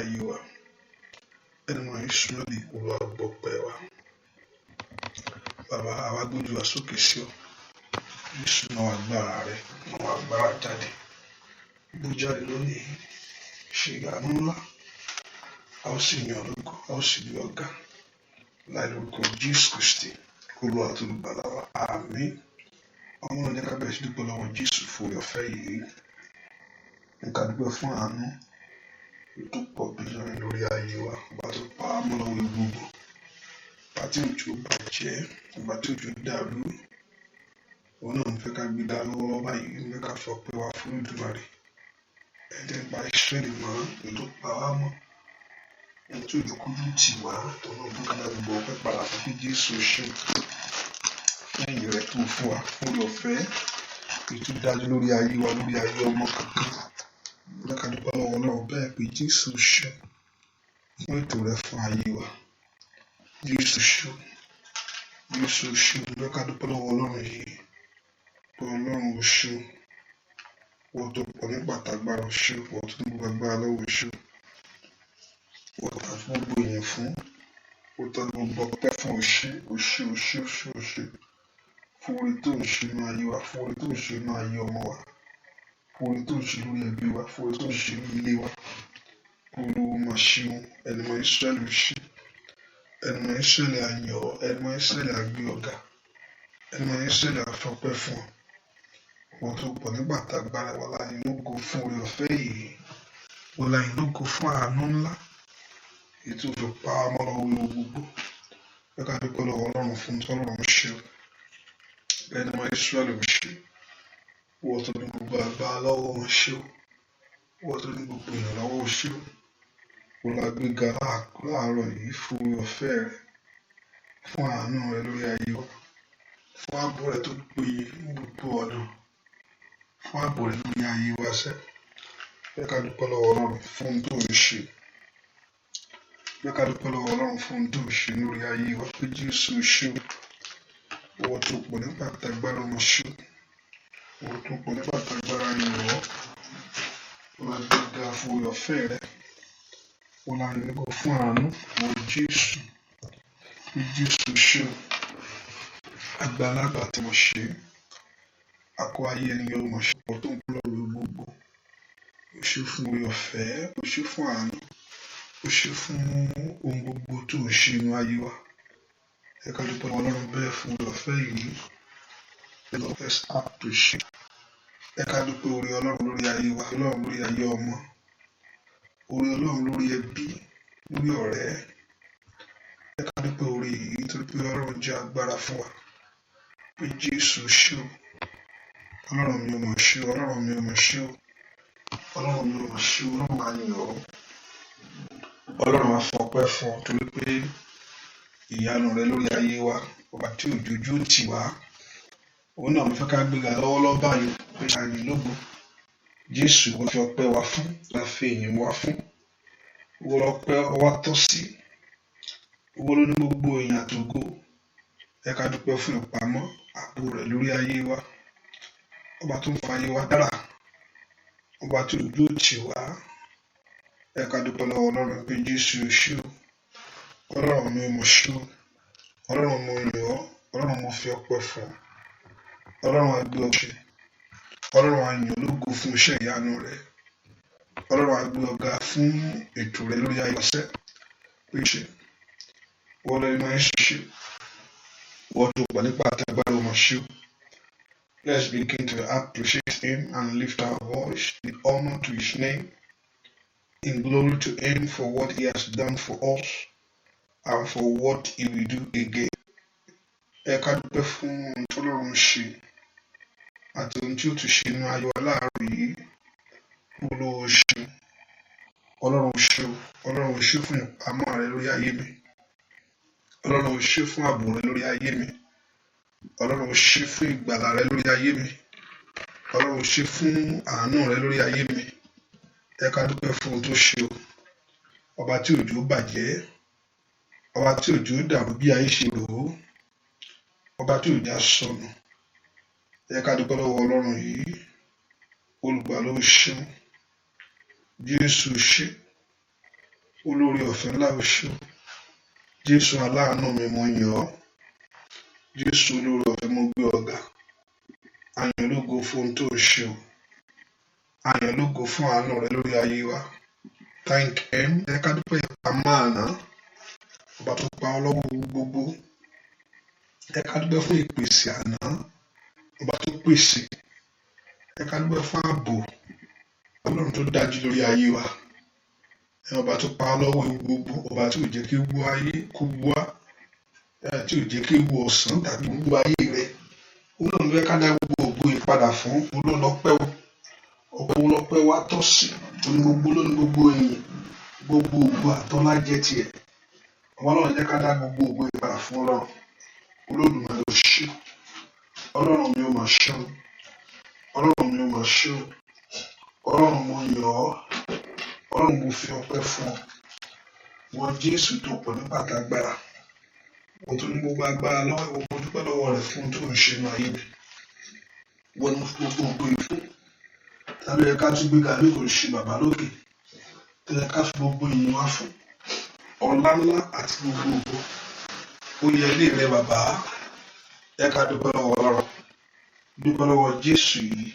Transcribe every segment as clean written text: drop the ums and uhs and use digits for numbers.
ayé wa. Ẹni mọ̀ Ísírẹ́lì Olúwa gbọpẹ́ wa. Bàbá àwa gbójú wa sókè sí ọ. Jésù náà agbára rẹ̀ náà agbára jáde. Bó jáde lónìí ṣe ìyanu ńlá. A ó sì yan ológo, a ó sì gbé ọ̀gá. Láì lórúkọ Jésù Kristi, Olúwa tó lùgbàlà wa. Àmín. Ọmọ náà ní ká bẹ̀rẹ̀ sí dúpẹ́ lọ́wọ́ Jésù fún oore ọ̀fẹ́ yìí. Ní ká dúpẹ́ fún àánú tó pọ̀ bílíọ̀nù lórí ayé wa. Ọba tó pa á mọ́ lọ́wọ́ ewu gbogbo. Ọba tí òjò bàjẹ́, ọba tí òjò dàrú. Òun náà ń fẹ́ ká gbé dá lọ́wọ́ báyìí, ń fẹ́ ká fọpẹ́ wa fún Olódùmarè. Ẹ̀jẹ̀ ń pa Ísírẹ́lì mọ́, èyí tó pa wá mọ́. Ẹni tí òjò kúrú tì wá, tó náà fún ká dá gbogbo ọpẹ́ padà fún kí Jésù ṣe. Lẹ́yìn rẹ̀ tó fún wa fún oore ọ̀fẹ́. Èyí tó dájú lórí ayé wa, lórí ayé ọmọ kankan. Ká dúpẹ́ lọ́wọ́ Ọlọ́run bẹ́ẹ̀ pé Jésù ṣe fún ètò rẹ̀ fún ayé wa. Jésù ṣe, Jésù ṣe. Ká dúpẹ́ lọ́wọ́ Ọlọ́run yìí. Pé Ọlọ́run ò ṣe. Wọ́n tó pọ̀ nípa tàgbára ṣe, wọ́n tó ní gbogbo agbára lọ́wọ́ ṣe. Wọ́n tó fún gbogbo èèyàn fún. Wọ́n tó ní gbogbo ọpẹ́ fún òṣè. Fún oore tó ń ṣe inú ayé wa, fún oore tó ń ṣe inú ayé ọmọ wa. Fún oore tó ń ṣe lórí ẹbí wa, fún oore tó ń ṣe lórí ilé wa. Olúwa máa ṣeun, ẹni mọ̀ Ísírẹ́lì ṣe. Ẹni mọ̀ Ísírẹ́lì àyàn, ẹni mọ̀ Ísírẹ́lì àgbé ọ̀gá. Ẹni mọ̀ Ísírẹ́lì àfọpẹ́ fún ọ. Wọ́n tó pọ̀ nígbà tágbára wà láyé lógo fún oore ọ̀fẹ́ yìí. Wọ́n láyé lógo fún àánú ńlá. Ètò fi pa á mọ́ lọ́wọ́ ewu gbogbo. Ẹ ká dúpẹ́ lọ́wọ́ Ọlọ́run fún tọ́lọ́run ṣe. Ẹni mọ̀ Ísírẹ́lì ṣe. Wọ́n tó ní gbogbo agbára lọ́wọ́ wọn ṣe. Wọ́n tó ní gbogbo èèyàn lọ́wọ́ ṣe. Wọ́n la gbéga láàárọ̀ yìí fún oore ọ̀fẹ́ rẹ̀. Fún àánú rẹ̀ lórí ayé wa. Fún ààbò rẹ̀ tó péye ní gbogbo ọ̀nà. Fún ààbò rẹ̀ lórí ayé wa sẹ́. Ẹ ká dúpẹ́ lọ́wọ́ Ọlọ́run fún tó ń ṣe. Ẹ ká dúpẹ́ lọ́wọ́ Ọlọ́run fún tó ń ṣe lórí ayé wa pé Jésù ṣe. Owó tó pọ̀ nípa àtàgbára wọn ṣe. Owó tó pọ̀ nípa àtàgbára ìrọ̀. Wọ́n la gbéga fún oore ọ̀fẹ́ rẹ̀. Wọ́n la nígbà fún àánú. Wọ́n Jésù. Pé Jésù ṣe. Àgbàlagbà tí wọ́n ṣe. Akọ ayé ẹni yóò mọ̀ ṣe. Ọ̀pọ̀ tó ń kú lọ́wọ́ gbogbo. Ó ṣe fún oore ọ̀fẹ́. Ó ṣe fún àánú. Ó ṣe fún ohun gbogbo tó ń ṣe inú ayé wa. Ẹ ká dúpẹ́ lọ́wọ́ Ọlọ́run bẹ́ẹ̀ fún oore ọ̀fẹ́ yìí. Let's appreciate. Ẹ ká dúpẹ́ oore Ọlọ́run lórí ayé wa. Ọlọ́run lórí ayé ọmọ. Oore Ọlọ́run lórí ẹbí. Lórí ọ̀rẹ́. Ẹ ká dúpẹ́ oore yìí nítorí pé Ọlọ́run jẹ́ agbára fún wa. Pé Jésù ṣe o. Ọlọ́run mi ò mọ̀ ṣe o. Ọlọ́run mi ò mọ̀ ṣe o. Ọlọ́run mi ò mọ̀ ṣe o. Ọlọ́run á yìn ọ́. Ọlọ́run á fọpẹ́ fún ọ torí pé ìyanu rẹ lórí ayé wa. Ọba tí òjòjú tì wá. Òun náà mo fẹ́ ká gbéga lọ́wọ́lọ́wọ́ báyìí pé àyìn lógo. Jésù wọ́n fi ọpẹ́ wa fún. La fi ìyìn wa fún. Owó lọ́pẹ́ wa tọ́ sí. Owó ló ní gbogbo èèyàn àtògo. Ẹ ká dúpẹ́ fún ìpamọ́ ààbò rẹ̀ lórí ayé wa. Ọba tó ń fa ayé wa dára. Ọba tí òjò tì wá. Ẹ ká dúpẹ́ lọ́wọ́ Ọlọ́run pé Jésù ṣe o. Ọlọ́run mi mo ṣe o. Ọlọ́run mo yìn ọ́. Ọlọ́run mo fi ọpẹ́ fún ọ. Ọlọ́run á gbé ọ ṣe. Ọlọ́run á yìn ológo fún iṣẹ́ ìyanu rẹ̀. Ọlọ́run á gbé ọ̀gá fún ètò rẹ̀ lórí ayé ọ̀sẹ̀. Pé ṣe. Wọ́n lọ máa ń ṣe. Wọ́n tó pọ̀ nípa àtàgbára ọmọ ṣe o. Let's begin to appreciate him and lift our voice in honor to his name. In glory to him for what he has done for us and for what he will do again. Ẹ ká dúpẹ́ fún ohun tí Ọlọ́run ṣe àti ohun tí ó tún ṣe inú ayé wa láàárọ̀ yìí. Olúwa ṣe. Ọlọ́run ṣe o. Ọlọ́run ṣe fún ìpamọ́ rẹ lórí ayé mi. Ọlọ́run ṣe fún ààbò rẹ lórí ayé mi. Ọlọ́run ṣe fún ìgbàlà rẹ lórí ayé mi. Ọlọ́run ṣe fún àánú rẹ lórí ayé mi. Ẹ ká dúpẹ́ fún ohun tó ṣe o. Ọba tí òjò bàjẹ́. Ọba tí òjò dàrú bí ayé ṣe rò ó. Ọba tí òjò sọnù. Ẹ ká dúpẹ́ lọ́wọ́ Ọlọ́run yìí. Olùgbàlà ó ṣeun. Jésù ṣe. olórí ọ̀fẹ́ ńlá o ṣé. Jésù aláàánú mi mo yìn ọ́. Jésù olórí ọ̀fẹ́ mo gbé ọ ga. Àyàn lógo fún ohun tó ṣe o. Àyàn lógo fún àánú rẹ lórí ayé wa. Thank him. Ẹ ká dúpẹ́ ìpamọ́ àná. Ọba tó pa ọ́ lọ́wọ́ gbogbo. Ẹ ká dúpẹ́ fún ìpèsè àná. Ọba tó pèsè. Ẹ ká dúpẹ́ fún ààbò. Ọlọ́run tó dájú lórí ayé wa. Ọba tó pa ọ́ lọ́wọ́ gbogbo. Ọba tí ò jẹ́ kí ewu ayé kó wá. Tí ò jẹ́ kí ewu ọ̀sán tàbí gbogbo ayé rẹ. Ọlọ́run ló yẹ ká dá gbogbo ògo ìpadà fún. Olólọ́pẹ́ o. Ọpẹ́ wo lọ́pẹ́ wa tọ́ sí. Lónìí gbogbo èyìn. Gbogbo ògo àtọ́lá jẹ́ tiẹ̀. Ọlọ́run jẹ́ ká dá gbogbo ògo ìpadà fún Ọlọ́run. Olódùmarè ó ṣé. Ọlọ́run mi ò mà ṣe o. Ọlọ́run mi ò mà ṣe o. Ọlọ́run mo yìn ọ́. Ọlọ́run mo fi ọpẹ́ fún ọ. Wọ́n Jésù tó pọ̀ nípa àtàgbára. Wọ́n tó ní gbogbo agbára lọ́wọ́ ìwọ mo dúpẹ́ lọ́wọ́ rẹ̀ fún tó ń ṣe náà yìí. Wọ́n ní gbogbo ògo ìfún. Tàbí ẹ ká tún gbé ga bí kò ṣe bàbá lókè. Tẹ́lẹ̀ ká fi gbogbo ìyìn wá fún. Ọlá ńlá àti gbogbo ògo. Ó yẹ ilé rẹ bàbá. Ẹ ká dúpẹ́ lọ́wọ́ Ọlọ́run. Dúpẹ́ lọ́wọ́ Jésù yìí.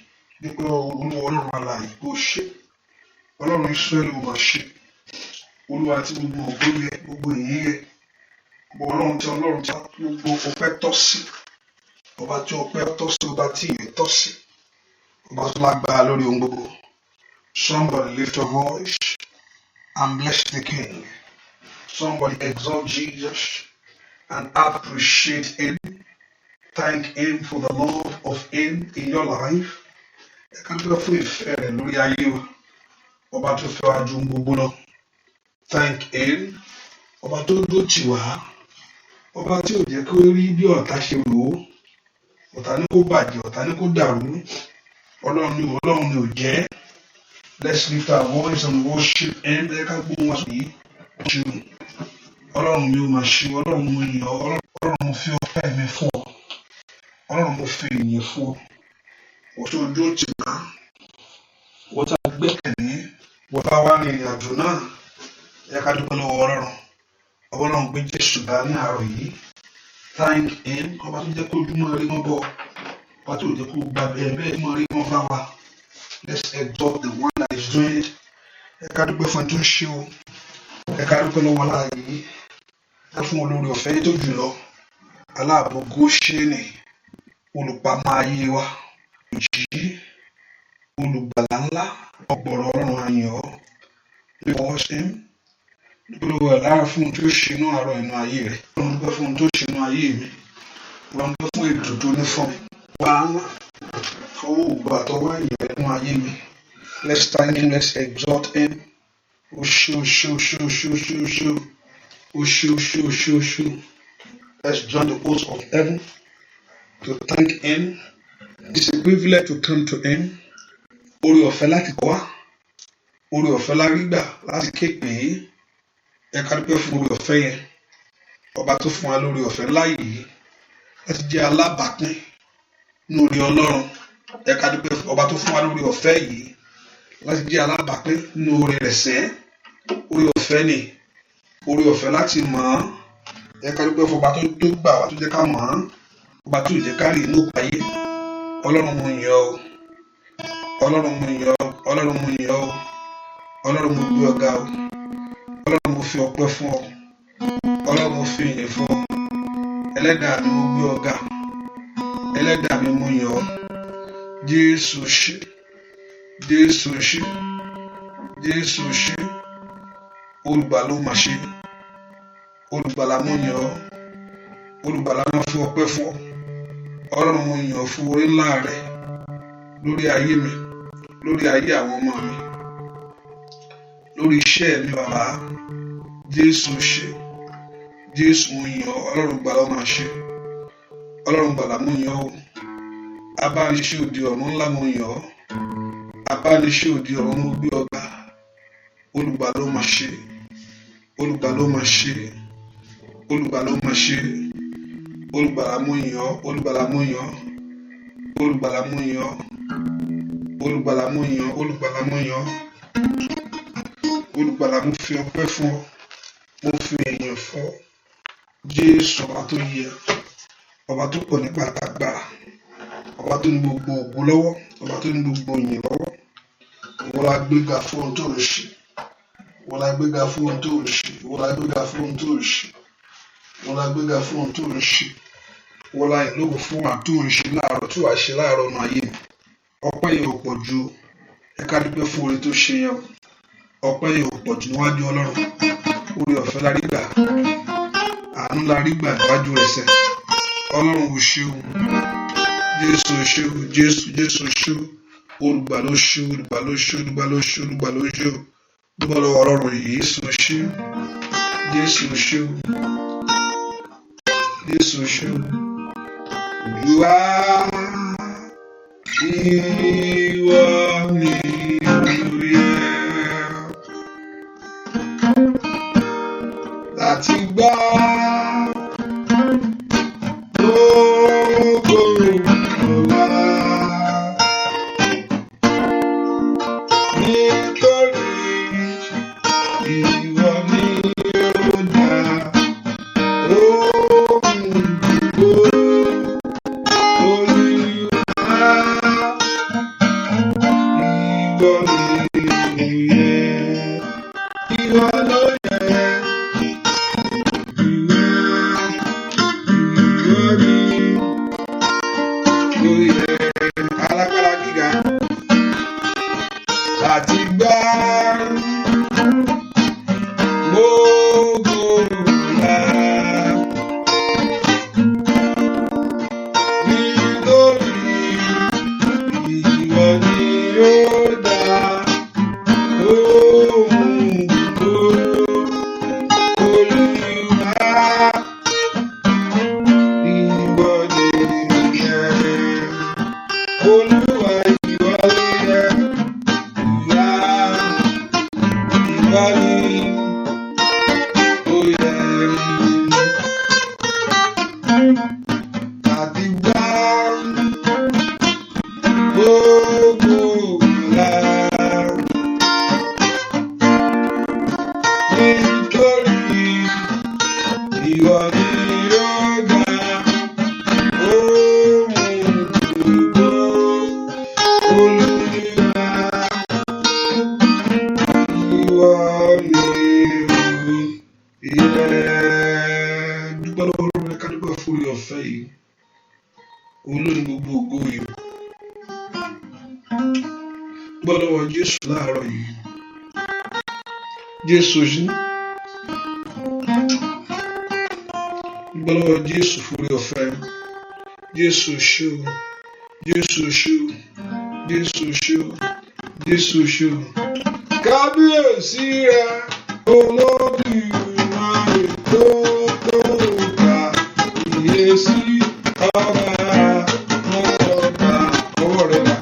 Dúpẹ́ lọ́wọ́ Ọlọ́run alààyè bó ṣe. Ọlọ́run Ísírẹ́lì ó máa ṣe. Olúwa tí gbogbo ògo yẹ, gbogbo ìyìn yẹ. Ọlọ́run tí gbogbo ọpẹ́ tọ́ sí. Ọba tí ọpẹ́ tọ́ sí, ọba tí ìyè tọ́ sí. Ọba tó lágbára lórí ohun gbogbo. Somebody lift your voice and bless the King. Somebody exalt Jesus and appreciate him. Thank him for the love of him in your life. Ẹ ká dúpẹ́ fún ìfẹ́ rẹ̀ lórí ayé wa. Ọba tó fẹ́ wá ju gbogbo lọ. Thank him. Ọba tó dúró tì wá. Ọba tí ò jẹ́ kó rí bí ọ̀tá ṣe rò ó. Ọ̀tá ní kó bàjẹ́, ọ̀tá ní kó dàrú. Ọlọ́run ni ò jẹ́. Let's lift our voice and worship him. Ẹ ká gbóhùn wá sí ṣe. Ọlọ́run mi ò mà ṣe. Ọlọ́run mo yìn ọ́. Ọlọ́run mo fi ọpẹ́ mi fún ọ. Ọlọ́run mo fi ìyìn fún ọ. Wọ́n tó dúró tì wá. Wọ́n tá gbẹ́kẹ̀lé. Wọ́n tá wá ní ìrìn àjò náà. Ẹ ká dúpẹ́ lọ́wọ́ Ọlọ́run. Ọlọ́run gbé Jésù bá ní àárọ̀ yìí. Thank him. Ọba tó jẹ́ kó ojúmọ́ rí mọ́ bọ̀. Ọba tó jẹ́ kó gba bẹ́ẹ̀ mọ́ rí mọ́ bá wa. Let's exalt the one that is doing it. Ẹ ká dúpẹ́ fún tó ń ṣe o. Ẹ ká dúpẹ́ lọ́wọ́ láàyè yìí. Ẹ fún olórí ọ̀fẹ́ tó jùlọ. Aláàbò Góṣẹ́nì. Olùpamọ́ ayé wa. Òjì. Olùgbàlà ńlá. Ọ̀pọ̀rọ̀ Ọlọ́run àyàn ọ́. Because him. Olúwa lára fún tó ṣe inú àárọ̀ inú ayé rẹ̀. Ọlọ́run dúpẹ́ fún tó ṣe inú ayé mi. Ọlọ́run dúpẹ́ fún ètò tó ní fún mi. Wá ńlá fọwọ́ ògbà àtọwọ́ ìyẹn inú ayé mi. Let's thank him, let's exalt him. O ṣé. Let's join the host of heaven to thank him. It's a privilege to come to him. Oore ọ̀fẹ́ láti wá. Oore ọ̀fẹ́ láti gbà láti képe. Ẹ ká dúpẹ́ fún oore ọ̀fẹ́ yẹn. Ọba tó fún wa lórí ọ̀fẹ́ láyé láti jẹ́ alábàápín ní oore Ọlọ́run. Ẹ ká dúpẹ́ fún ọba tó fún wa lórí ọ̀fẹ́ yìí láti jẹ́ alábàápín ní oore rẹ̀ sẹ́. Oore ọ̀fẹ́ ni oore ọ̀fẹ́ láti mọ̀ ọ́n. Ẹ ká dúpẹ́ fún ọba tó gbà wá tó jẹ́ ká mọ̀ ọ́n. Ọba tó jẹ́ ká rí inú ayé. Ọlọ́run mo yìn ọ́. Ọlọ́run mo yìn ọ́. Ọlọ́run mo yìn ọ́. Ọlọ́run mo gbé ọ ga o. Ọlọ́run mo fi ọpẹ́ fún ọ. Ọlọ́run mo fi ìyìn fún ọ. Ẹlẹ́dàá mi mo gbé ọ ga. Ẹlẹ́dàá mi mo yìn ọ́. Jésù ṣé. Jésù ṣé. Jésù ṣé. Olùgbàlà ló máa ṣe. Olùgbàlà mo yìn ọ́. Olùgbàlà mo fi ọpẹ́ fún ọ. Ọlọ́run mo yìn ọ́ fún oore ńlá rẹ lórí ayé mi, lórí ayé àwọn ọmọ mi, lórí iṣẹ́ mi bàbá. Jésù ṣé. Jésù mo yìn ọ́. Ọlọ́run gbàlà ó máa ṣe. Ọlọ́run gbàlà mo yìn ọ́. Abániṣe òde ọ̀run ńlá mo yìn ọ́. Abániṣe òde ọ̀run mo gbé ọ ga. Olùgbàlà ó máa ṣe. Olùgbàlà ó máa ṣe. Olùgbàlà ó máa ṣe. Olùgbàlà mo yìn ọ́. Olùgbàlà mo yìn ọ́. Olùgbàlà mo yìn ọ́. Olùgbàlà mo yìn ọ́. Olùgbàlà mo yìn ọ́. Olùgbàlà mo fi ọpẹ́ fún ọ, mo fi èèyàn fún ọ. Jésù ọba tó yẹ, ọba tó pọ̀ nípa àtàgbàrà, ọba tó ní gbogbo ògo lọ́wọ́, ọba tó ní gbogbo ìyìn lọ́wọ́. Ìwọ la gbéga fún ohun tó ń ṣe, ìwọ la gbéga fún ohun tó ń ṣe, ìwọ la gbéga fún ohun tó ń ṣe, ìwọ la gbéga fún ohun tó ń ṣe, ìwọ la ìlógo fún ohun tó ń ṣe láàárọ̀ tí wàá ṣe láàárọ̀ ọ̀nà ayé mi. Ọpẹ́ yìí ò pọ̀ ju ẹ ká dúpẹ́ fún oore tó ṣe yẹn. Ọpẹ́ yìí ò pọ̀ jù níwájú Ọlọ́run. Oore ọ̀fẹ́ la rí gbà, àánú la rí gbà níwájú rẹ̀ sẹ́. Ọlọ́run ò ṣe o, Jésù ò ṣe o, Jésù ò ṣe o. Olùgbà ló ṣe, olùgbà ló ṣe, olùgbà ló ṣe, olùgbà ló ṣe o. Dúpẹ́ lọ́wọ́ Ọlọ́run yìí, Jésù ò ṣe o, Jésù ò ṣe o, Jésù ò ṣe o. Olúwa ìwọ ni ó yẹ láti gbà gbogbo wa, nítorí ìwọ ni ó dá ohun gbogbo. Jésù jí, gbọ́dọ̀ Jésù fúri ọ̀fẹ́, Jésù ṣe o, Jésù ṣe o, Jésù ṣe o, Jésù ṣe o. Kábíyèsí rẹ Olódùmarè tó ga, ìyèsí ọba ọba ọwọ́ rẹ̀ dà.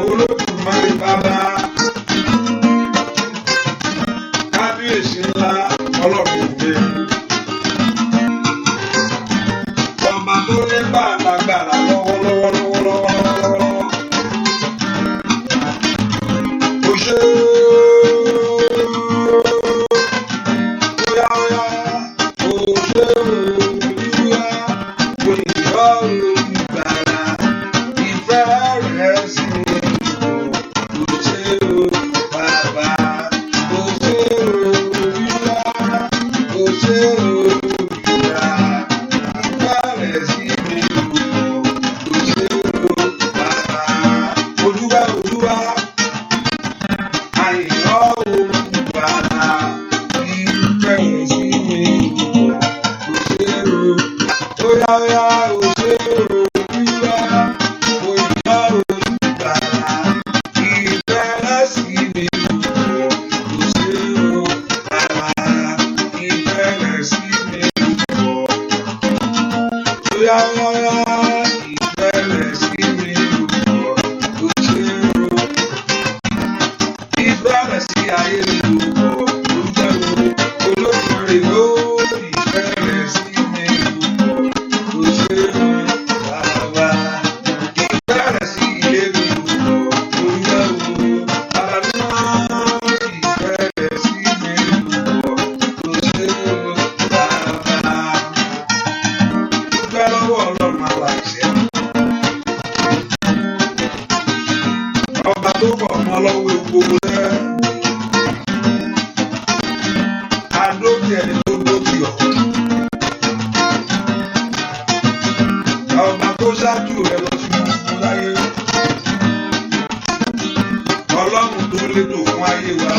Olódùmarè bàbá. Kábíyèsí ńlá ọlọ́run mi. Ọba tó ní gbàgbàgbàrà lọ́wọ́lọ́wọ́. Ó ṣe óyá óyá, ó ṣe Olúwa, òyìnbó olùgbàlà, ìfẹ́ rẹ̀ sí mi. Ó ṣe o bàbá, ó ṣe Olúwa, ó ṣe Olùgbàlà, ìfẹ́ rẹ̀ sí mi. Ó ṣe o bàbá, Olúwa Olúwa. Àyìnbó olùgbàlà, ìfẹ́ rẹ̀ sí mi. Ó ṣe o, óyá óyá, ó ṣe Olúwa, òyìnbó olùgbàlà, ìfẹ́ rẹ̀ sí mi. Ó ṣe o bàbá, ìfẹ́ rẹ̀ sí mi. Óyá óyá, ìfẹ́ rẹ̀ sí mi. Ó ṣe o. Ìfẹ́ rẹ̀ sí ayé mi o, olùjẹ́ o, Olódùmarè o, ìfẹ́ rẹ̀ sí mi o, ó ṣe o, bàbá. Ìfẹ́ rẹ̀ sí ilé mi o, olùjẹ́ o, bàbá mímọ́, ìfẹ́ rẹ̀ sí mi o, ó ṣe o, bàbá. Dúpẹ́ lọ́wọ́ Ọlọ́run aláìṣẹ̀. Ọba tó bọ̀ ọmọ lọ́wọ́ ewu gbogbo rẹ̀. Adókè ẹni tó dókè ọ̀. Ọba tó ṣáájú rẹ̀ lọ sí gbogbo láyé. Ọlọ́run tó létò fún ayé wa.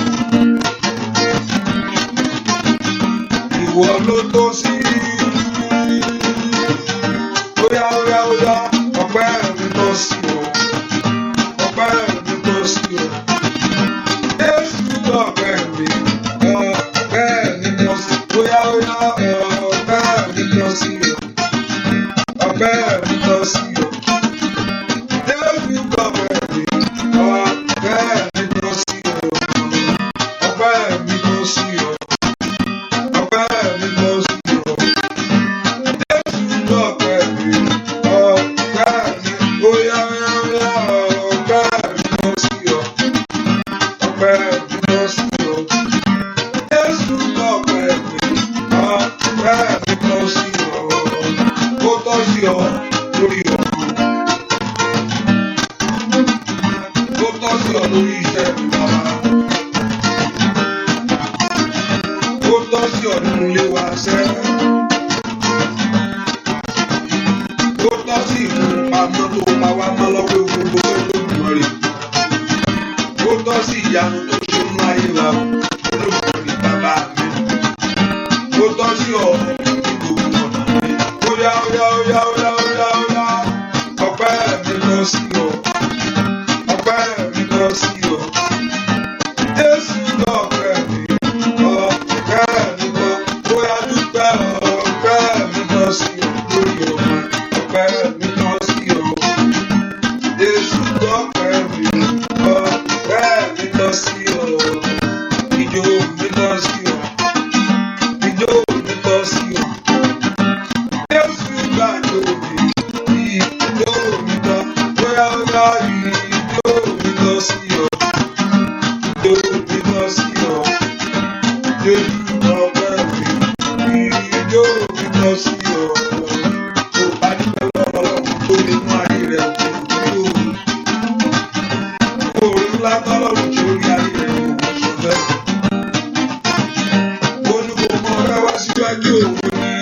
Ìwọ ló tó sí. Óyá óyá óyá, ọpẹ́ mi tó sí o. Ọpẹ́ mi tó sí o. Jésù lọ́pẹ́ mi. Ọpẹ́ mi tó sí. Óyá óyá, ọpẹ́ mi tó sí o. Ọpẹ́ mi tó sí o. Jésù lọ́pẹ́ mi. Ọpẹ́ mi tó sí o. Ọpẹ́ mi tó sí o. Ọpẹ́ mi tó sí o. Jésù lọ́pẹ́ mi. Ọpẹ́ mi. Óyá óyá óyá, ọpẹ́ mi tó sí o. Ọpẹ́ mi tó sí o. Jésù lọ́pẹ́ mi. Ọpẹ́ mi tó sí o. Ó tọ́ sí ọ lórí ọ̀run. Ó tọ́ sí ọ lórí iṣẹ́ mi bàbá. Ó tọ́ sí ọ nínú ilé wa ṣẹ́. Ó tọ́ sí ìmú pamọ́ tó pa wá mọ́ lọ́wọ́ gbogbo tó Olódùmarè. Ó tọ́ sí ìyanu tó ṣe nínú ayé wa Olódùmarè bàbá mi. Ó tọ́ sí ọ ní gbogbo ọ̀nà mi. Óyá óyá óyá óyá óyá óyá, ọpẹ́ mi lọ sí ọ. Ọpẹ́ mi lọ sí ọ. Jésù lọ́pẹ́ mi. Ọpẹ́ mi lọ. Óyá dúpẹ́ ọpẹ́ mi lọ sí ọ lórí ọmọ. Ọpẹ́ mi lọ sí ọ. Jésù lọ́pẹ́ mi. Ọpẹ́ mi lọ sí ọ. Ijó mi lọ sí ọ. Ijó mi lọ sí ọ. Jésù gbàjọ mi. Ijó mi lọ. Óyá óyá, ijó mi lọ sí ọ. Ijó mi lọ sí ọ. Jésù lọ́pẹ́ mi. Ijó mi lọ sí ọ. Tó bá dúpẹ́ lọ́wọ́ Ọlọ́run tó nínú ayé rẹ̀ kò ní o. Orí ńlá tọ́lọ́run tí ó rí ayé rẹ̀ kò sọ bẹ́ẹ̀. Ó ní kò mọ ọ̀rẹ́ wá síwájú òun ni.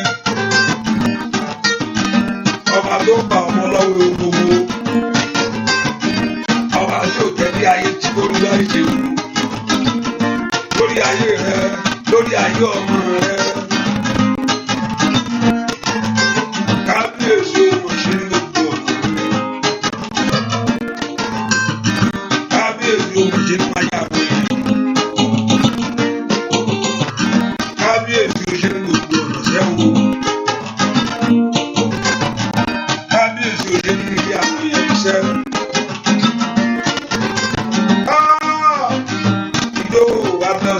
Ọba tó pa ọmọ lọ́wọ́ ewu gbogbo. Ọba tí ò jẹ́ bí ayé tí Olúwa ṣe wù. Lórí ayé rẹ, lórí ayé ọmọ rẹ. Kábíyèsí òun ṣe ní gbogbo ọ̀nà rẹ. Kábíyèsí òun ṣe ní ayé àwọn ènìyàn. Kábíyèsí òun ṣe ní gbogbo ọ̀nà sẹ́wọ̀n. Kábíyèsí òun ṣe ní ilé àwọn ènìyàn iṣẹ́.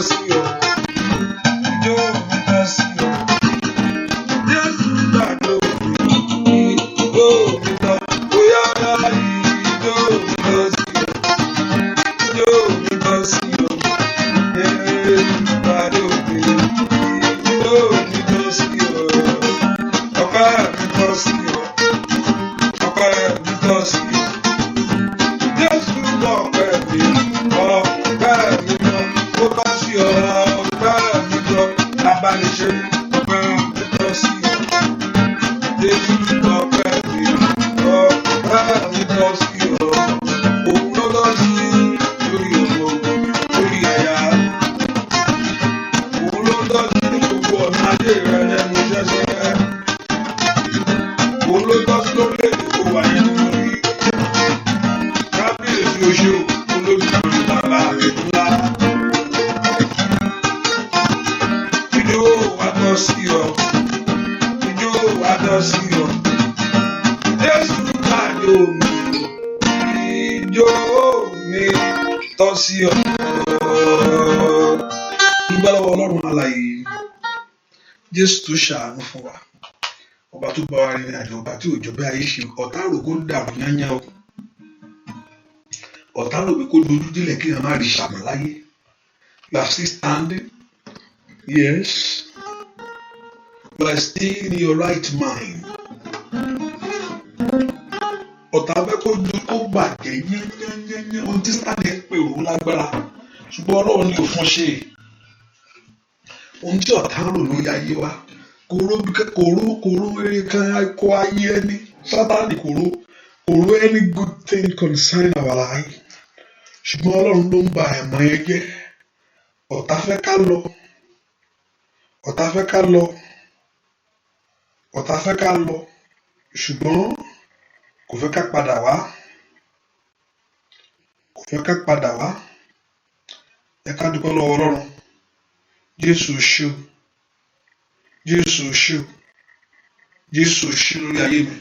sí ọ. Ijó mi tọ́ sí ọ. Jésù gbàdó mi. Ijó mi tọ́. Bóyá ijó mi tọ́ sí ọ. Ijó mi tọ́ sí ọ. Jésù gbàdó mi. Ijó mi tọ́ sí ọ. Ọpẹ́ mi tọ́ sí ọ. Ọpẹ́ mi tọ́ sí ọ. Jésù ọpẹ́ mi. Ọpẹ́ mi tọ́. Ó tọ́ sí ọ. Ọpẹ́ mi tọ́. Abániṣe. Ọpẹ́ mi tọ́ sí ọ. Jésù ọpẹ́ mi. Ọpẹ́ mi tọ́ sí ọ. Òun ló tọ́ sí lórí ògbó, lórí ẹ̀yà. Òun ló tọ́ sí gbogbo ọ̀nà ayé rẹ lẹ́nu iṣẹ́ sílẹ̀. Òun ló tọ́ sí lórílẹ̀-èdè tó wà nínú orí. Kábíyèsí oṣù olódùmarè bàbá rẹ̀ ńlá. Ijó wa tọ́ sí ọ. Ijó wa tọ́ sí ọ. Jésù gbàdó mi. Ijó mi tọ́ sí ọ. Dúpẹ́ lọ́wọ́ Ọlọ́run alààyè. Jésù tó ṣàánú fún wa. Ọba tó bá wa rìnrìn àjò, ọba tí òjò bí ayé ṣe. Ọ̀tá rò kó dàrú yányá o. Ọ̀tá rò pé kó dojú délẹ̀ kí èèyàn má rí ṣàmì láyé. You are still standing. Yes. You are still in your right mind. Ọ̀tá fẹ́ kó bàjẹ́ yẹ́nyẹ́nyẹ́nyẹ́. Ohun tí sáà ní pèrò lágbára. Ṣùgbọ́n Ọlọ́run ní òfin ṣe. Ohun tí ọ̀tá rò lórí ayé wa. Kòró eré kan kó ayé ẹni. Sátánì kòró any good thing concerning our life. Ṣùgbọ́n Ọlọ́run ló ń ba ẹ̀mọ́ yẹn jẹ́. Ọ̀tá fẹ́ ká lọ. Ọ̀tá fẹ́ ká lọ. Ọ̀tá fẹ́ ká lọ. Ṣùgbọ́n kò fẹ́ ká padà wá. Kò fẹ́ ká padà wá. Ẹ ká dúpẹ́ lọ́wọ́ Ọlọ́run. Jésù ṣé o. Jésù ṣé o. Jésù ṣé lórí ayé mi.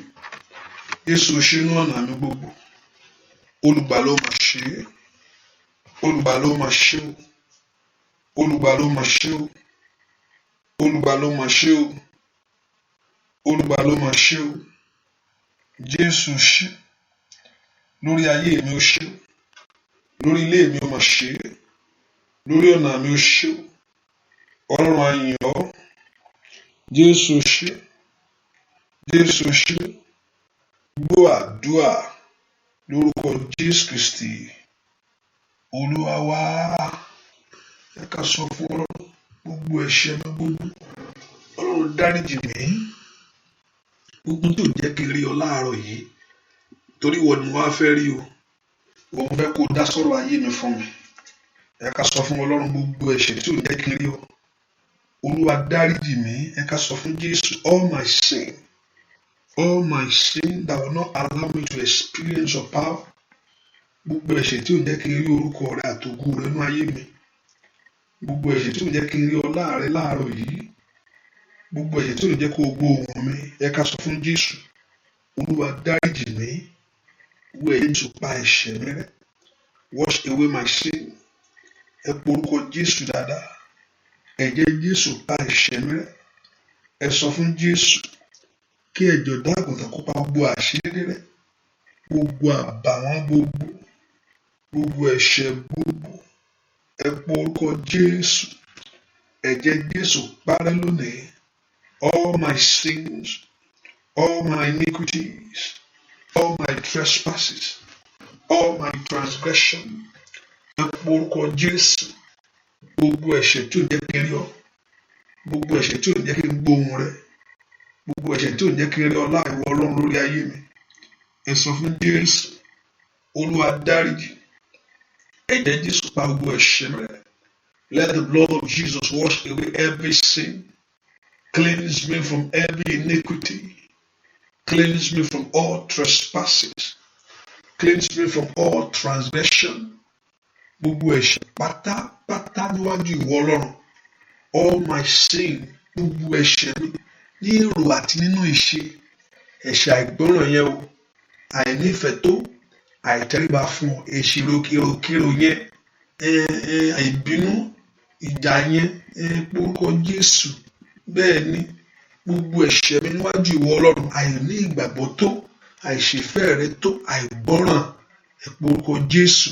Jésù ṣé inú ọ̀nà mi gbogbo. Olùgbà ló máa ṣe é. Olùgbà ló máa ṣe o. Olùgbà ló máa ṣe o. Olùgbà ló máa ṣe o. Olùgbà ló máa ṣe o. Jésù ṣé lórí ayé mi ó ṣe o. Lórí ilé mi ó máa ṣe é. Lórí ọ̀nà mi ó ṣe o. Ọlọ́run a yìn ọ́. Jésù ṣé. Jésù ṣé. Gbọ́ àdúrà lórúkọ Jésù Kristi Olúwa wa. Ẹ ká sọ fún Ọlọ́run gbogbo ẹ̀ṣẹ̀ mi gbogbo. Ọlọ́run dáríjì mí. Gbogbo tó jẹ́ kí n rí ọ láàárọ̀ yìí. Torí ìwọ ni wọ́n á fẹ́ rí o. Ìwọ mo fẹ́ kó dá sọ̀rọ̀ ayé mi fún mi. Ẹ ká sọ fún Ọlọ́run gbogbo ẹ̀ṣẹ̀ tí ò jẹ́ kí n rí ọ. Olúwa dáríjì mí. Ẹ ká sọ fún Jésù all my sin that will not allow me to experience your power. Gbogbo ẹ̀ṣẹ̀ tí ò jẹ́ kí n rí orúkọ rẹ àtògo rẹ nínú ayé mi. Gbogbo ẹ̀ṣẹ̀ tí ò jẹ́ kí n rí ọ láàárọ̀ yìí. Gbogbo ẹ̀ṣẹ̀ tí ò jẹ́ kó gbọ́ ohùn mi. Ẹ ká sọ fún Jésù. Olúwa dáríjì mí. Wẹ̀ Jésù pa ẹ̀ṣẹ̀ mi rẹ́. Wash away my sin. Ẹ pe orúkọ Jésù dáadáa. Ẹ̀jẹ̀ Jésù pa ẹ̀ṣẹ̀ mi rẹ́. Ẹ sọ fún Jésù kí ẹ̀jọ̀ dáàgùntàn kó pa gbogbo àṣírí rẹ̀. Gbogbo àbàwọ́n gbogbo ẹ̀ṣẹ̀ gbogbo. Ẹ pe orúkọ Jésù. Ẹ̀jẹ̀ Jésù parẹ́ lónìí. All my sins, all my iniquities, all my trespasses, all my transgression. Ẹ pe orúkọ Jésù. Gbogbo ẹ̀ṣẹ̀ tí ò jẹ́ kí n rí ọ. Gbogbo ẹ̀ṣẹ̀ tí ò jẹ́ kí n gbóhùn rẹ. Gbogbo ẹ̀ṣẹ̀ tí ò jẹ́ kí n rí ọ láìwọ Ọlọ́run lórí ayé mi. Ẹ sọ fún Jésù. Olúwa dáríjì. Ẹ̀jẹ̀ Jésù pa gbogbo ẹ̀ṣẹ̀ mi rẹ́. Let the blood of Jesus wash away every sin. Cleanse me from every iniquity. Cleanse me from all trespasses. Cleanse me from all transgression. Gbogbo ẹ̀ṣẹ̀ pátápátá níwájú ìwọ Ọlọ́run. All my sin. Gbogbo ẹ̀ṣẹ̀ mi ní èrò àti nínú ìṣe. Ẹ̀ṣẹ̀ àìgbọràn yẹn o. Àìnífẹ̀ẹ́ tó. Àìtẹríba fún ọ. Èṣìrò kírokíro yẹn. Àìbínú. ìjà yẹn orúkọ Jésù. Bẹ́ẹ̀ ni gbogbo ẹ̀ṣẹ̀ mi níwájú ìwọ Ọlọ́run, àìní ìgbàgbọ́ tó, àìṣèfẹ́ rẹ tó, àìgbọ́ràn, orúkọ Jésù.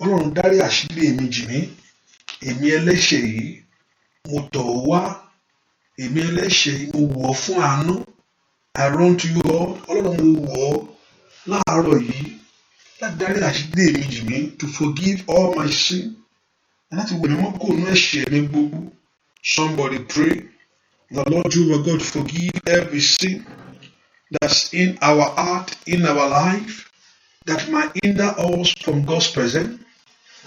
Ọlọ́run dárí àṣírí èmi jì mí. Èmi ẹlẹ́ṣẹ̀ yìí mo tọ̀ ọ́ wá. Èmi ẹlẹ́ṣẹ̀ yìí mo wọ̀ ọ́ fún àánú. I run to you Lord. Ọlọ́run mo wọ̀ ọ́ láàárọ̀ yìí láti dárí àṣírí èmi jì mí, to forgive all my sin, láti wẹ̀ mọ́ kó nú ẹ̀ṣẹ̀ mi gbogbo. Somebody pray. The Lord Jehovah God forgive every sin that's in our heart, in our life, that might hinder us from God's presence,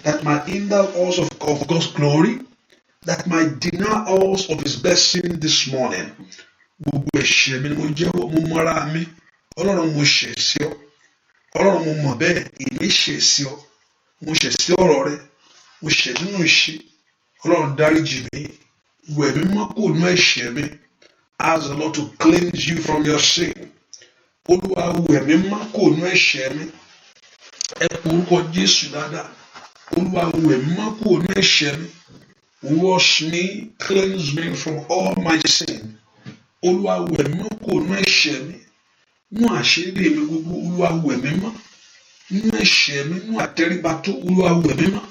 that might hinder us of God's glory, that might deny us of His blessing this morning. Gbogbo ẹ̀ṣẹ̀ mi ni mo jẹ́wọ́, mo mọ́ra mi. Ọlọ́run mo ṣẹ̀ sí ọ. Ọlọ́run mo mọ̀ bẹ́ẹ̀, èmi ṣẹ̀ sí ọ. Mo ṣẹ̀ sí ọ̀rọ̀ rẹ. Mo ṣẹ̀ nínú ìṣe. Ọlọ́run dáríjì mí. Wẹ̀ mí mọ́ kúrò nínú ẹ̀ṣẹ̀ mi. Ask the Lord to cleanse you from your sin. Olúwa wẹ̀ mí mọ́ kúrò nínú ẹ̀ṣẹ̀ mi. Ẹ pe orúkọ Jésù dáadáa. Olúwa wẹ̀ mí mọ́ kúrò nínú ẹ̀ṣẹ̀ mi. Wash me, cleanse me from all my sin. Olúwa wẹ̀ mí mọ́ kúrò nínú ẹ̀ṣẹ̀ mi. Nínú àṣírí mi gbogbo, Olúwa wẹ̀ mí mọ́. Nínú ẹ̀ṣẹ̀ mi, nínú àtẹríba tó, Olúwa wẹ̀ mí mọ́.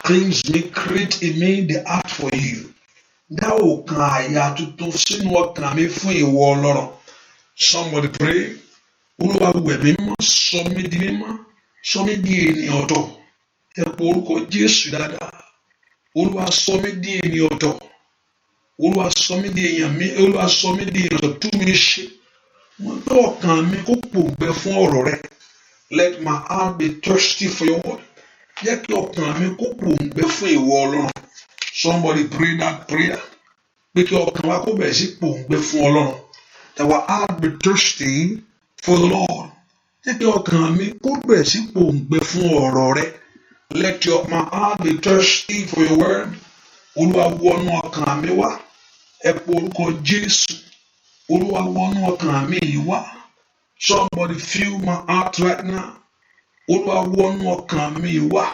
Cleanse me, create in me the heart for you. Dá ọkàn àyà tuntun sínú ọkàn mi fún ìwọ Ọlọ́run. Somebody pray. Olúwa wẹ̀ mí mọ́, sọ mí di mímọ́, sọ mí di ènìyàn ọ̀tọ̀. Ẹ pe orúkọ Jésù dáadáa. Olúwa sọ mí di ènìyàn ọ̀tọ̀. Olúwa sọ mí di èèyàn mi. Olúwa sọ mí di èèyàn ọ̀tọ̀. Tú mi ṣe. Wọ́n gbé ọkàn mi kó pòǹgbẹ fún ọ̀rọ̀ rẹ. Let my heart be thirsty for your word. Jẹ́ kí ọkàn mi kó pòǹgbẹ fún ìwọ Ọlọ́run. Somebody pray that prayer. Pé kí ọkàn wa kó bẹ̀rẹ̀ sí pòǹgbẹ fún Ọlọ́run. That our heart be thirsty for the Lord. Jẹ́ kí ọkàn mi kó bẹ̀rẹ̀ sí pòǹgbẹ fún ọ̀rọ̀ rẹ. Let my heart be thirsty for your word. Olúwa wọnú ọkàn mi wá. Ẹ pe orúkọ Jésù. Olúwa wọnú ọkàn mi yìí wá. Somebody fill my heart right now. Olúwa wọnú ọkàn mi yìí wá.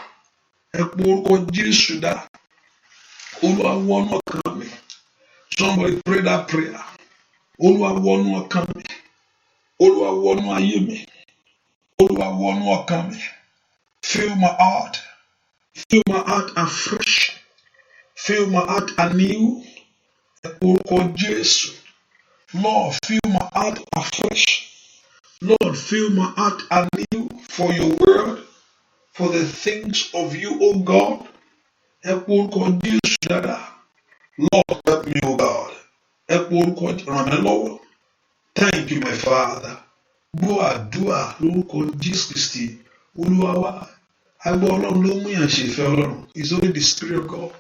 Ẹ pe orúkọ Jésù dá. Olúwa wọnú ọkàn mi. Somebody pray that prayer. Olúwa wọnú ọkàn mi. Olúwa wọnú ayé mi. Olúwa wọnú ọkàn mi. Fill my heart. Fill my heart afresh. Fill my heart anew. Ẹ pe orúkọ Jésù. Lord, fill my heart afresh. Lord, fill my heart anew for your word, for the things of you, O God. Ẹ pe orúkọ Jésù dáadáa. Lord, help me, O God. Ẹ pe orúkọ ràn mí lọ́wọ́. Thank you, my Father. Gbọ́ àdúrà lórúkọ Jésù Kristi. Olúwa wa. Agbọ́ Ọlọ́run ló mú yàn ṣe ìfẹ́ Ọlọ́run. It's only the Spirit of God.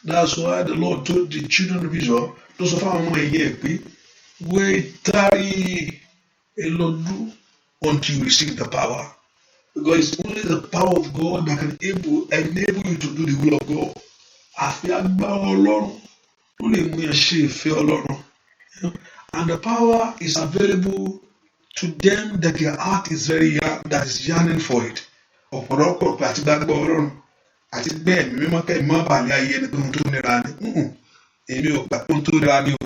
That's why the Lord told the children of Israel, ló sọ fáwọn ọmọ ẹ̀yẹ ẹ̀ pé, wait, tarry a lot until you receive the power. Because it's only the power of God that can enable you to do the will of God. Àfi agbára Ọlọ́run ló lè mú yàn ṣe ìfẹ́ Ọlọ́run. And the power is available to them that their heart is that is yearning for it. Ọ̀pọ̀lọpọ̀ pé àti gbàgbọ́ Ọlọ́run àti bẹ́ẹ̀ mi mímọ́ kẹ́ ìmọ̀ balẹ̀ ayé ẹni pé ohun tó nira ni. Èmi ò gbà pé ohun tó nira ni o.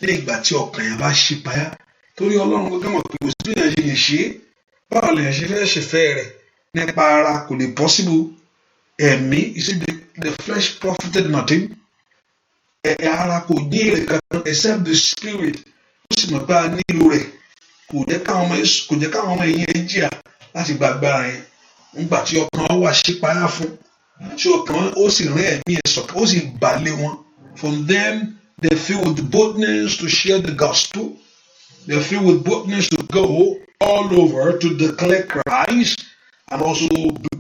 Ní ìgbà tí ọkàn yẹn bá ṣí payá. Torí Ọlọ́run gbọ́dọ̀ mọ̀ pé kò sí èèyàn ṣe lè ṣe é. Báwo lèèyàn ṣe fẹ́ ṣèfẹ́ rẹ̀ nípa ara kò lè possible. Ẹ̀mí, you see, the flesh profited nothing. Ara kò ní èrè kankan except the spirit. Ó sì mọ̀ pé a nílò rẹ̀. Kò jẹ́ káwọn ọmọ ẹ̀yìn ẹ̀ jìyà láti gba agbára yẹn. Nígbà tí ọkàn wà ṣípayá fún, tí ọkàn ó sì rìn ẹ̀mí ẹ̀ sọ̀kan, ó sì balẹ̀ wọn. From them, they feel with boldness to share the gospel. They feel with boldness to go all over to declare Christ, and also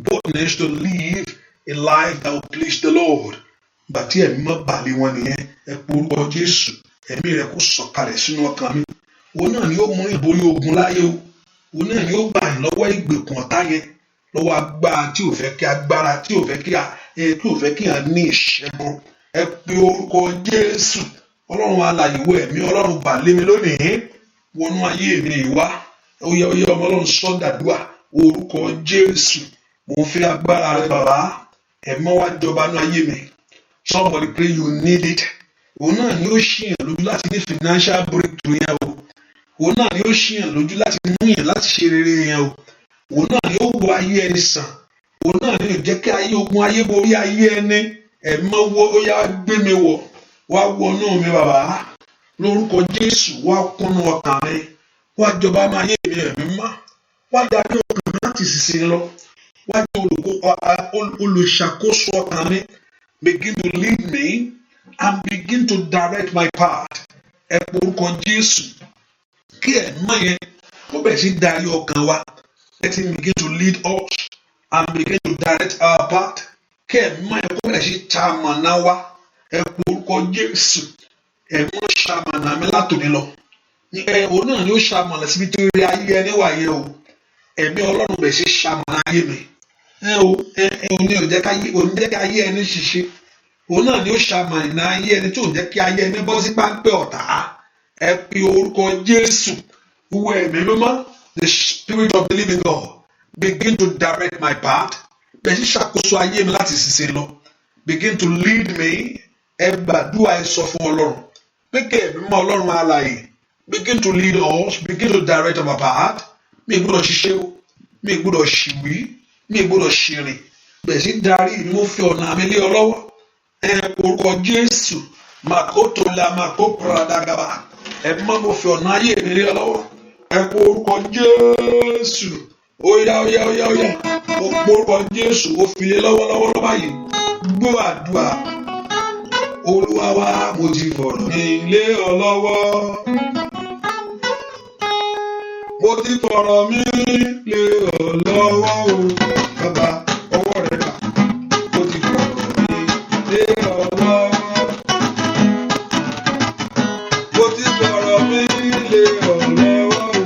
boldness to live a life that will please the Lord. But tí ẹ̀mí mọ́ balẹ̀ wọn nìyẹn, ẹ pe orúkọ Jésù, ẹ̀mí rẹ̀ kó sọ̀kalẹ̀ sínú ọkàn mi. Òun náà ni ó mú ìborí ogun láyé o. Òun náà ni ó gbà yín lọ́wọ́ ìgbèkùn ọ̀tá yẹn. Lọ́wọ́ agbára tí ò fẹ́ kí agbára tí ò fẹ́ kí a ní ìṣẹ́gun. Ẹ pe orúkọ Jésù. Ọlọ́run alààyè wọ ẹ̀mí Ọlọ́run bà lé mi lónìí. Wọnú ayé mi ìwá. Ó yẹ ọmọ Ọlọ́run sọ́dàdúà. Orúkọ Jésù. Mo fi agbára rẹ bàbá. Ẹ̀mọ́ wá jọba nú ayé mi. Somebody pray you need it. Òun náà ni ó ṣìyàn lójú láti ní financial breakthrough yẹn o. Òun náà ni ó ṣìyàn lójú láti mú yàn láti ṣe rere yẹn o. Òun náà ni ó wo ayé ẹni sàn. Òun náà ni ó jẹ́ kí ayé ogun ayé borí ayé ẹni. Ẹ̀mọ́ wo ó yá gbé mi wọ̀. Wá wọnú mi bàbá. Lórúkọ Jésù wá kúnnú ọkàn mi. Wá jọba máa yé mi ẹ̀mí mọ́. Wá darí ọkàn mi láti sísìn lọ. Wá jẹ́ olùṣàkóso ọkàn mi. Begin to lead me and begin to direct my path. Ẹ pé orúkọ Jésù. Kí ẹ̀mọ́ yẹn kó bẹ̀rẹ̀ sí darí ọkàn wa. Let him begin to lead us and begin to direct our path. Kí ẹ̀mọ́ yẹn kó bẹ̀rẹ̀ sí ṣamọ̀nà wa. Ẹ pé orúkọ Jésù. Ẹ̀mọ́ ṣamọ̀nà mi látòní lọ. Òun náà ni ó ṣamọ̀nà síbi tó rí ayé ẹni wà yẹn o. Ẹ̀mí Ọlọ́run bẹ̀rẹ̀ sí ṣamọ̀nà ayé mi. Òun ni ò jẹ́ ká ayé ẹni ṣiṣẹ́. Òun náà ni ó ṣamọ̀nà ayé ẹni tí ò jẹ́ kí ayé ẹni bọ́ sí páńpẹ́ ọ̀tá. Ẹ pe orúkọ Jésù. Wúwo ẹ̀mí mímọ́, the spirit of the living God, begin to direct my path. Bẹ̀rẹ̀ sí ṣàkóso ayé mi láti ṣiṣẹ́ lọ. Begin to lead me. Ẹ gbàdúrà ẹ sọ fún Ọlọ́run. Pé kí ẹ̀mí mímọ́ Ọlọ́run alààyè. Begin to lead us. Begin to direct our path. Mi gbọ́dọ̀ ṣiṣẹ́ o. Mi gbọ́dọ̀ ṣìwí. Mi gbọ́dọ̀ ṣìrìn. Bẹ̀rẹ̀ sí darí mi mo fi ọ̀nà mi lé ọ lọ́wọ́. Ẹ orúkọ Jésù. Màkótó la màkópra dàgàbà. Ẹ mọ́ mo fi ọ̀nà ayé mi lé ọ lọ́wọ́. Ẹ pé orúkọ Jésù. Óyá. Mo pé orúkọ Jésù. Ó fi lé lọ́wọ́lọ́wọ́ báyìí. Gbọ́ àdúrà. Olúwa wa mo ti fọ̀rọ̀ mi lé ọ lọ́wọ́. Mo ti fọ̀rọ̀ mi lé ọ lọ́wọ́ o. Bàbá ọwọ́ rẹ̀ kà. Mo ti fọ̀rọ̀ mi lé ọ lọ́wọ́. Mo ti fọ̀rọ̀ mi lé ọ lọ́wọ́ o.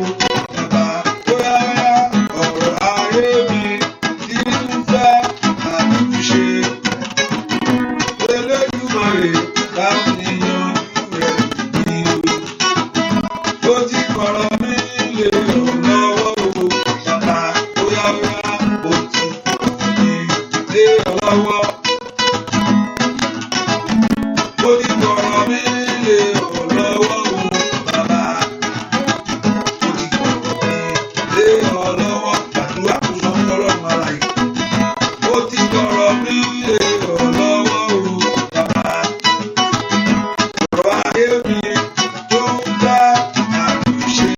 Bàbá bóyá ọ̀rọ̀ ayé mi ti ń fẹ́ àtúnṣe. Elédùmarè láti yanjú rẹ̀ ní o. Mo ti fọ̀rọ̀ mi lé ọ lọ́wọ́ o. Bàbá bóyá mo ti fọ̀rọ̀ mi lé ọ lọ́wọ́. Mo ti fọ̀rọ̀ mi lé ọ lọ́wọ́ o. Bàbá mo ti fọ̀rọ̀ mi lé ọ lọ́wọ́. Àdúrà kò sọ fún Ọlọ́run alààyè. Mo ti fọ̀rọ̀ mi lé ọ lọ́wọ́ o. Bàbá ọ̀rọ̀ ayé mi tó ń bá àtúnṣe.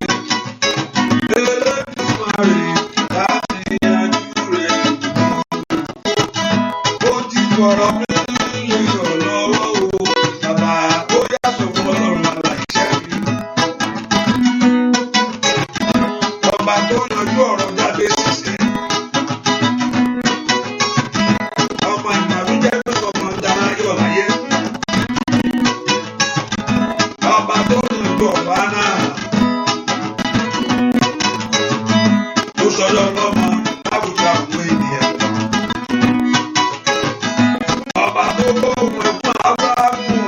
Elédùmarè láti yanjú rẹ̀. Mo ti fọ̀rọ̀ mi lé ọ lọ́wọ́ o. Bàbá bóyá sọ fún Ọlọ́run alààyè ṣẹ́yìn. Ọba tó yanjú ọ̀rọ̀ jáde ṣiṣẹ́. Ọmọ ìbànújẹ́ tó sọ ọmọ dáná yọ̀ láyé. Ọba tó yanjú ọ̀rọ̀ náà. Ó sọ̀rọ̀ ọlọ́mọ láwùjọ àwọn ènìyàn. Ọba tó gbóhùn ẹ̀fọn Ábúráhámù.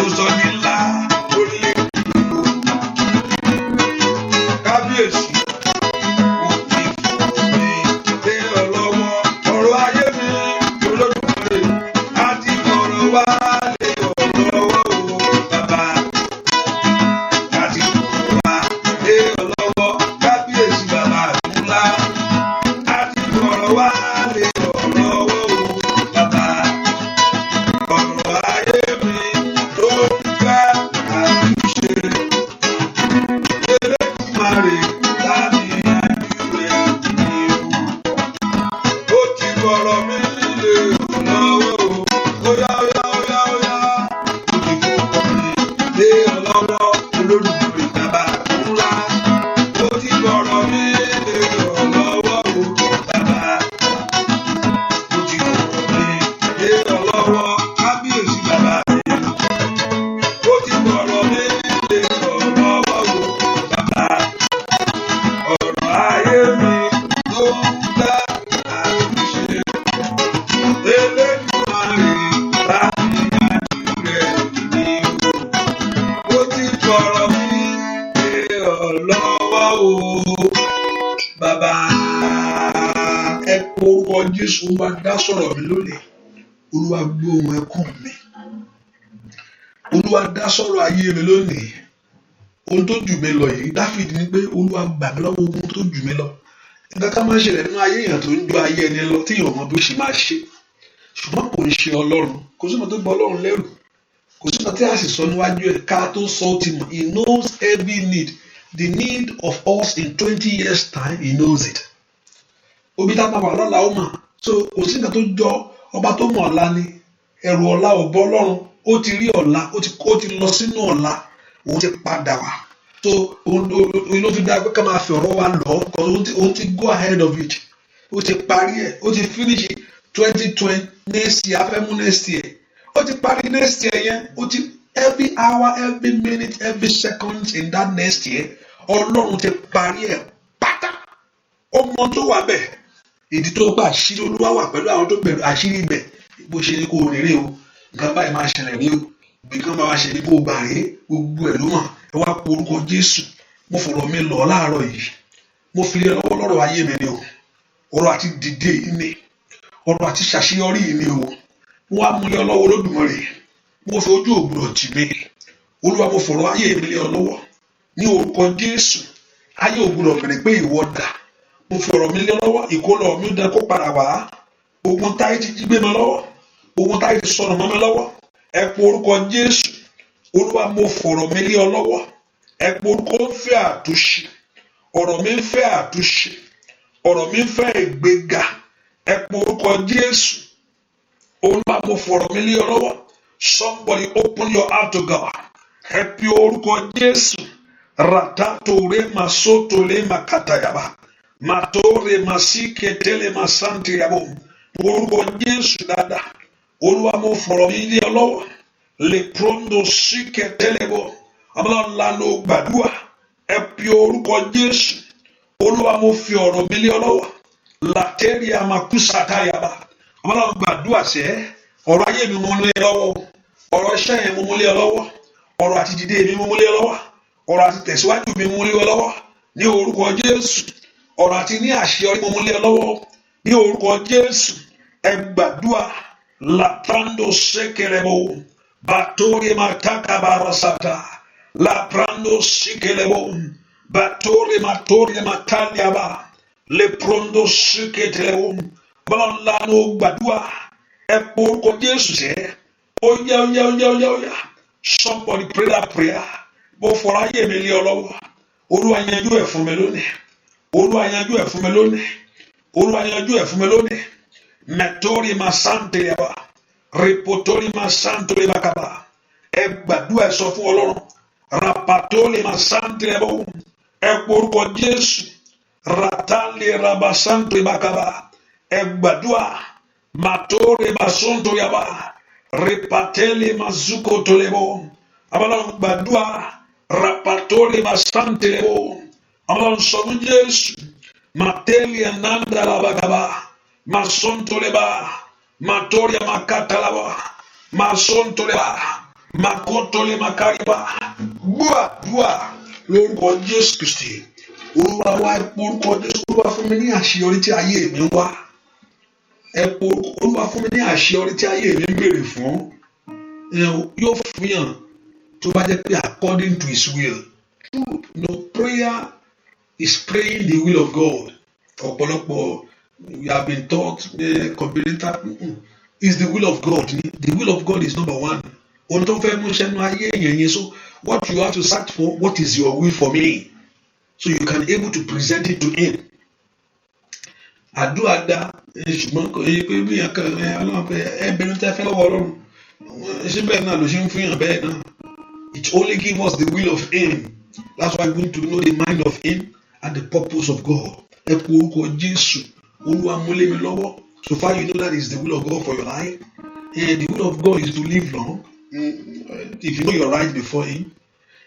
Ó sọ ní ńlá orílẹ̀-èdè gbogbo. Kábíyèsí. Mo ti fọ̀rọ̀ mi lé ọ lọ́wọ́. Ọ̀rọ̀ ayé mi Olódùmarè á ti fọ̀rọ̀ wá lé ọ lọ́wọ́ o. Bàbá á ti fọ̀rọ̀ wá lé ọ lọ́wọ́. Kábíyèsí bàbá ńlá á ti fọ̀rọ̀ wá lé ọ lọ́wọ́ o. Bàbá ọ̀rọ̀ ayé mi ló ń fẹ́ àtúnṣe. Elédùmarè láti yanjú rẹ̀ ní o. Ó ti fọ̀rọ̀ mi lé ọ lọ́wọ́ o. Óyá. Ó ti fọ̀rọ̀ mi lé ọ lọ́wọ́. Olódùmarè bàbá ńlá. Ó ti fọ̀rọ̀ mi lé ọ lọ́wọ́ o. Bàbá ó ti fọ̀rọ̀ mi lé ọ lọ́wọ́. Kábíyèsí bàbá mi. Ó ti fọ̀rọ̀ mi lé ọ lọ́wọ́ o. Bàbá ọ̀rọ̀ ayé mi ló ń bá àtúnṣe. Elédùmarè láti yanjú rẹ̀ ní o. Ó ti fọ̀rọ̀ mi lé ọ lọ́wọ́ o. Bàbá ẹ pe orúkọ orúkọ Jésù Olúwa dá sọ̀rọ̀ mi lónìí. Olúwa gbọ́ ohùn ẹkún mi. Olúwa dá sọ̀rọ̀ ayé mi lónìí. Ohun tó jù mí lọ yìí, Dáfídì ní pé Olúwa gbà mí lọ́wọ́ ohun tó jù mí lọ. Nǹkan ká máa ń ṣẹlẹ̀ nínú ayé èèyàn tó ń ju ayé ẹni lọ tí èèyàn mọ bí ó ṣe máa ṣe. Ṣùgbọ́n kò ń ṣe Ọlọ́run. Kò sí ọ̀nà tó gbọ́ Ọlọ́run lẹ́rù. Kò sí ọ̀nà tí a sì sọ níwájú ẹ̀ ká tó sọ ó ti mọ̀. He knows every need. The need of us in 20 years time, he knows it. Obi tá a máa wà lọ́la ó mà. So kò sí nǹkan tó jọ ọba tó mọ̀ ọ̀la ni. Ẹ̀rù ọ̀la ò bọ́ Ọlọ́run. Ó ti rí ọ̀la. Ó ti lọ sínú ọ̀la. Òun ti padà wá. So òun ló fi dá pé ká máa fi ọ̀rọ̀ wa lọ. Because òun ti go ahead of it. Ó ti parí ẹ̀. Ó ti finish 2020 next year. Afẹ́ mú next year. Ó ti parí next year yẹn. Ó ti every hour, every minute, every second in that next year. Ọlọ́run ti parí ẹ̀ pátá. Ọmọ tó wà bẹ́ẹ̀. Ìdí tó gbà àṣírí Olúwa wà pẹ̀lú àwọn tó bẹ̀rù àṣírí ibẹ̀. Bó ṣe ní kó rere o. Nǹkan báyìí máa ṣẹlẹ̀ rí o. Bí kan bá wá ṣe ní kó gbà rí. Gbogbo ẹ̀ ló mọ̀. Ẹ wá po orúkọ Jésù. Mo fọ̀rọ̀ mi lọ láàárọ̀ yìí. Mo fi lé lọ́wọ́ lọ́rọ̀ ayé mi ni o. Ọ̀rọ̀ àti dìde yìí ni. Ọ̀rọ̀ àti ṣàṣeyọrí yìí ni o. Mo wá mú lé ọlọ́wọ́ Olódùmarè. Mo fi ojú ògbúrọ̀ tì mí. Olúwa mo fọ̀rọ̀ ayé mi lé ọ lọ́wọ́. Ní orúkọ Jésù. Ayé ògbúrọ̀ bẹ̀rẹ̀ pé ìwọ dà. Mo fi ọ̀rọ̀ mi lé lọ́wọ́. Ìkólọ mi ó dá kó padà wá. Gbogbo táyé ti jí gbé mi lọ́wọ́. Gbogbo táyé ti sọnù mọ́ mi lọ́wọ́. Ẹ po orúkọ Jésù. Olúwa mo fọ̀rọ̀ mi lé ọ lọ́wọ́. Ẹ po orúkọ ń fẹ́ àtúnṣe. Ọ̀rọ̀ mi ń fẹ́ àtúnṣe. Ọ̀rọ̀ mi ń fẹ́ ìgbéga. Ẹ po orúkọ Jésù. Olúwa mo fọ̀rọ̀ mi lé ọ lọ́wọ́. Somebody open your heart to God. Ẹ pe orúkọ Jésù. Ratato re masoto le makatayaba. Matore masike tele masanti yabo. Orúkọ Jésù dáadáa. Olúwa mo fọ̀rọ̀ mi lé ọ lọ́wọ́. Le prondo sike telebo. Ọlọ́la ló gbàdúrà. Ẹ pe orúkọ Jésù. Olúwa mo fi ọ̀rọ̀ mi lé ọ lọ́wọ́. Lateria makusatayaba. Ọlọ́run gbàdúrà sẹ́. Ọ̀rọ̀ ayé mi mo mú lé ọ lọ́wọ́. Ọ̀rọ̀ iṣẹ́ yẹn mo mú lé ọ lọ́wọ́. Ọ̀rọ̀ àti dìde mi mo mú lé ọ lọ́wọ́. Ọ̀rọ̀ àti tẹ̀síwájú mi mo mú lé ọ lọ́wọ́. Ní orúkọ Jésù. Ọ̀rọ̀ àti ní àṣeyọrí mo mú lé ọ lọ́wọ́. Ní orúkọ Jésù. Ẹ gbàdúrà. Laprando sekelebo. Batori mataka barasata. Laprando sekelebo. Batori mataliaba. Leprondo sekelebo. Bọ́lá ló gbàdúrà. Ẹ po orúkọ Jésù sẹ́. Oya. Somebody pray that prayer. Bó fọ̀rọ̀ ayé mi lé ọ lọ́wọ́. Olúwa yanjú ẹ̀ fún mi lónìí. Olúwa yanjú ẹ̀ fún mi lónìí. Olúwa yanjú ẹ̀ fún mi lónìí. Mẹ̀tórí ma sáǹtì yaba. Rìpótórí ma sáǹtì yaba kaba. Ẹ gbàdúrà ẹ sọ fún Ọlọ́run. Rapatórí ma sáǹtì yaba. Ẹ porúkọ Jésù. Ratálì raba sáǹtì yaba kaba. Ẹ gbàdúrà. Màtórí ma sáǹtì yaba. Ripateli mazuko tolebo. Ọlọ́run gbàdúrà. Rapatórí ma sáǹtì yaba. Ọlọ́run sọ fún Jésù. Mateli ananda labakaba. Masontoleba. Matoria makatalaba. Masontoleba. Makotole makariba. Gbàdúrà lórúkọ Jésù Kristi. Olúwa wá orúkọ Jésù. Olúwa fún mi ní àṣeyọrí tí ayé mi ń wá. Olúwa fún mi ní àṣeyọrí tí ayé mi ń béèrè fún. Yóò fún yàn tó bá jẹ́ pé according to his will. Prayer is praying the will of God. Ọ̀pọ̀lọpọ̀ we have been taught is the will of God. The will of God is number one. Ohun tó fẹ́ mú sẹ́nu ayé èèyàn yẹn. So what you have to search for, what is your will for me? So you can able to present it to him. Àdúrà dá ṣùgbọ́n kò yẹ pé bí Ọlọ́run pé ẹbẹ̀rún tẹ́ fẹ́ lọ́wọ́ Ọlọ́run. Ṣé bẹ́ẹ̀ náà ló ṣe ń fún yàn bẹ́ẹ̀ náà? It only gives us the will of him. That's why we need to know the mind of him and the purpose of God. Ẹ po orúkọ Jésù. Olúwa mú lé mi lọ́wọ́. So far you know that is the will of God for your life. And the will of God is to live long. If you know you're right before him.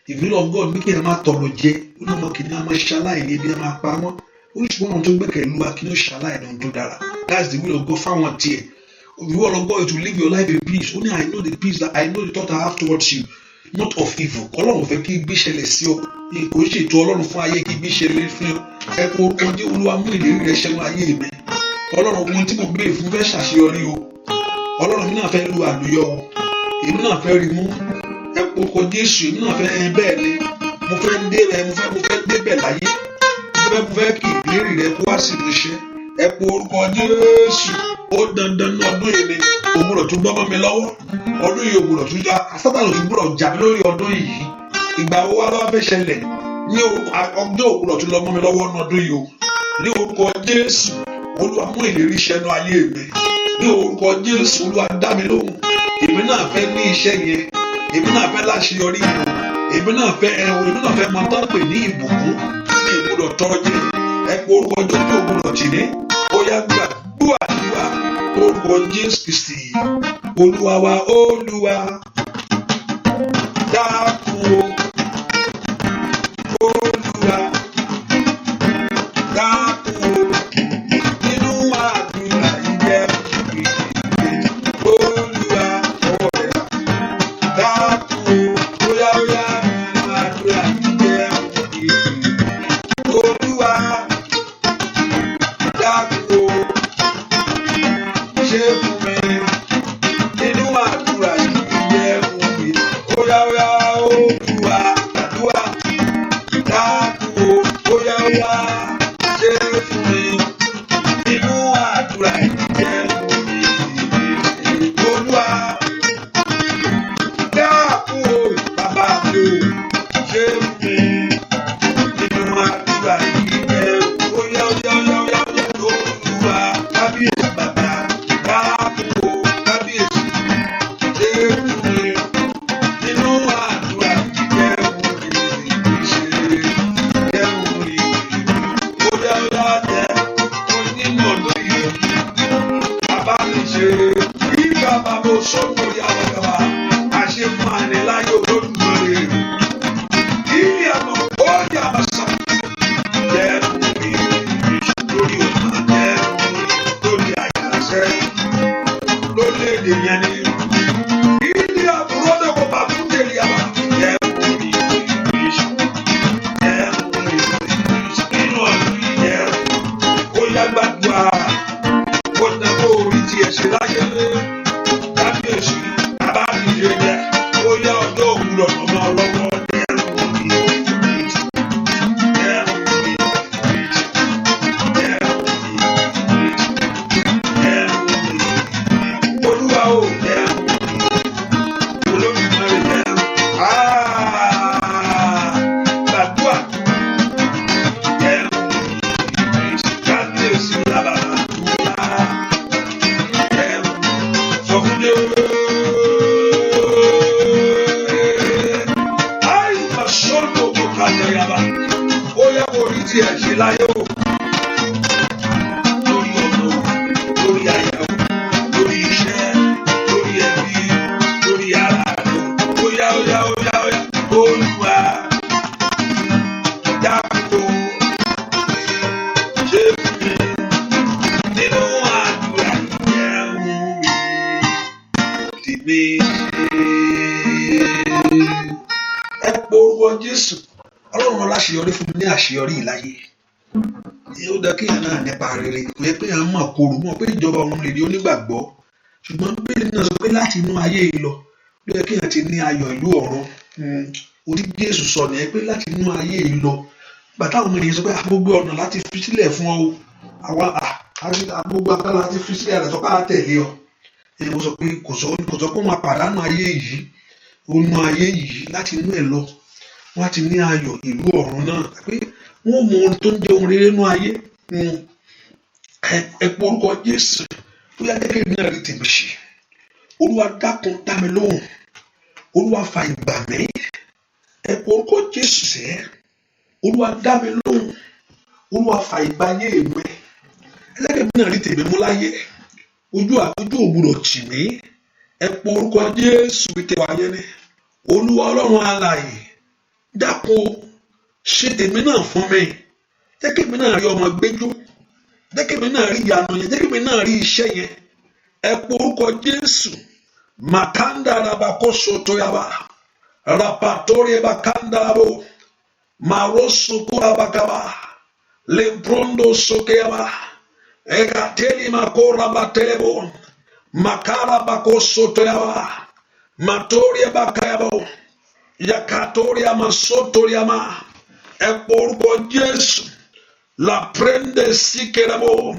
The will of God ní kí ẹ máa tọrọ jẹ. Ó náà mọ̀ kí ni a máa ṣaláì ní ebi a máa pa wọ́n. Oríṣiríṣi ọ̀nà tó gbẹ̀kẹ̀ lúwa kí ni ó ṣaláì ní ohun tó dára. That's the will of God fáwọn tiẹ̀. The will of God is to live your life in peace. Only I know the peace that I know the thought I have towards you. Not of evil. Ọlọ́run fẹ́ kí ibi ṣẹlẹ̀ sí ọ. Kò ṣètò Ọlọ́run fún ayé kí ibi ṣẹlẹ̀ fún ọ. Ẹ kó orúkọ jẹ́ Olúwa mú ìlérí rẹ ṣẹ nínú ayé mi. Ọlọ́run ohun tí mo béèrè fún fẹ́ ṣàṣeyọrí o. Ọlọ́run mi náà fẹ́ lu àlùyọ o. Èmi náà fẹ́ rí mú. Ẹ porúkọ Jésù, èmi náà fẹ́ bẹ́ẹ̀ ni. Mo fẹ́ débẹ̀ láyé. Mo fẹ́ kí ìlérí rẹ kó wá sí ìmúṣẹ. Ẹ porúkọ Jésù. Ó dandan ní ọdún yìí ni ògbúdọ̀ tún gbọ́mọ́ mi lọ́wọ́. Ọdún yìí ògbúdọ̀ tún já Sátánì tún gbúdọ̀ jà mí lórí ọdún yìí. Ìgbà wo wá bá fẹ́ ṣẹlẹ̀ ní ọjọ́ ògbúdọ̀ tún lọ mọ́ mi lọ́wọ́ ní ọdún yìí o. Ní orúkọ Jésù, Olúwa mú ìlérí iṣẹ́ nú ayé mi. Ní orúkọ Jésù, Olúwa dá mi lóhùn. Èmi náà fẹ́ ní iṣẹ́ yẹn. Èmi náà fẹ́ láṣeyọrí yẹn. Èmi náà fẹ́ mọ tán pè ní ìbùkún. Ní ìgbúdọ̀ tọrọ jẹ. Ẹ pé orúkọ Jésù ògbúdọ̀ tì ní. Ó yá gbàdúrà orúkọ Jésù Kristi. Olúwa wa, Olúwa dákun o. Olúwa dákun o. Nínú àdúrà ìjẹ́ Olúwa ọ̀rẹ́ dákun o. Óyá nínú àdúrà ìjẹ́ Olúwa dákun o. Ṣé fún mi nínú àdúrà ìjẹ́ Olúwa Olúwa àdúrà dákun o. Óyá ṣé fún mi nínú àdúrà ìjẹ́ Olúwa dákun o. Bàbá mi o ṣé fún mi nínú àdúrà ìjẹ́ Olúwa kábíyèsí bàbá dákun o. Kábíyèsí ṣé fún mi nínú àdúrà ìjẹ́ nínú ọdún yìí bàbá mi ṣe ìgbà bàbá sọ́kò yàrá gàba àṣefún àníláyé Olódùmarè ìyí àmọ́ ó yà má sà jẹ́ mi lórí ọ̀nà jẹ́ lórí àyàṣẹ́ lórílẹ̀-èdè yẹn ni ìdí àbúrò dọ̀kọ̀ bá fún tẹ̀lé àbá jẹ́ mi nínú ọdún yìí jẹ́ ó yá gbàdúrà ó dáwọ́ orí tí ẹ ṣe láyé kábíyèsí bàbá mi ṣe jẹ́ ó yá ọjọ́ òwúrọ̀ ọmọ ọlọ́wọ́ Olúwa ò jẹ́ Olódùmarè jẹ́ gbàdúrà jẹ́ kábíyèsí bàbá sọ fún mi àìmọ̀ sọ́nù òkú kàtẹ́ yàrá ó yẹ kó rí tí ẹ ṣe láyé o lórí ọ̀nà lórí àyà o lórí iṣẹ́ lórí ẹbí lórí ara rẹ ó yá Olúwa dákun ṣe fún mi nínú àdúrà ìjẹun tèmi ẹ pé orúkọ Jésù. Ọlọ́run aláṣeyọrí fún mi ní àṣeyọrí ìláyé. Ó dá kéèyàn náà nípa rere kò yẹ pé à ń mọ̀ kóró mọ̀ pé ìjọba òun lè di onígbàgbọ́ ṣùgbọ́n bíbélì náà sọ pé láti inú ayé yìí lọ ló yẹ kéèyàn ti ní ayọ̀ ìlú ọ̀run. Orí Jésù sọ nìyẹn pé láti inú ayé yìí lọ bàtà àwọn ènìyàn sọ pé gbogbo ọ̀nà láti fi sílẹ̀ fún ọ àwa gbogbo agbára láti fi sílẹ̀ rẹ̀ sọ pé a tẹ̀lé ọ. Mo sọ pé kò sọ pé wọ́n máa pàdánù ayé yìí onú ayé yìí láti inú ẹ̀ lọ wọ́n ti ní ayọ̀ ìlú ọ̀run náà pé wọ́n mọ ohun tó ń jẹ́ ohun rere nú ayé. Ẹ pé orúkọ Jésù bóyá gẹ́gẹ́ bí náà rí tèmi ṣe. Olúwa dákun dá mi lóhùn. Olúwa fa ìgbà mi. Ẹ pé orúkọ Jésù sẹ́. Olúwa dá mi lóhùn. Olúwa fa ìgbà ayé mi. Gẹ́gẹ́ bí náà rí tèmi mú láyé. Ojú ògbúdọ̀ tì mí. Ẹ pé orúkọ Jésù bí tẹ wáyé ní. Olúwa Ọlọ́run alààyè dákun ṣe tèmi náà fún mi. Jẹ́ kí èmi náà rí ọmọ gbẹ́jọ́. Jẹ́ kí èmi náà rí ìyanu yẹn. Jẹ́ kí èmi náà rí iṣẹ́ yẹn. Ẹ pé orúkọ Jésù. Makanda rabakoso toyaba. Rapatori bakandabo. Maroso kurabakaba. Lemprondo sokeyaba. Egateli makora batelebo. Makara bakosoto yawa. Matoria bakayabo. Yakatoria masotoria ma. Eporko Jesu. La prende sikerabo.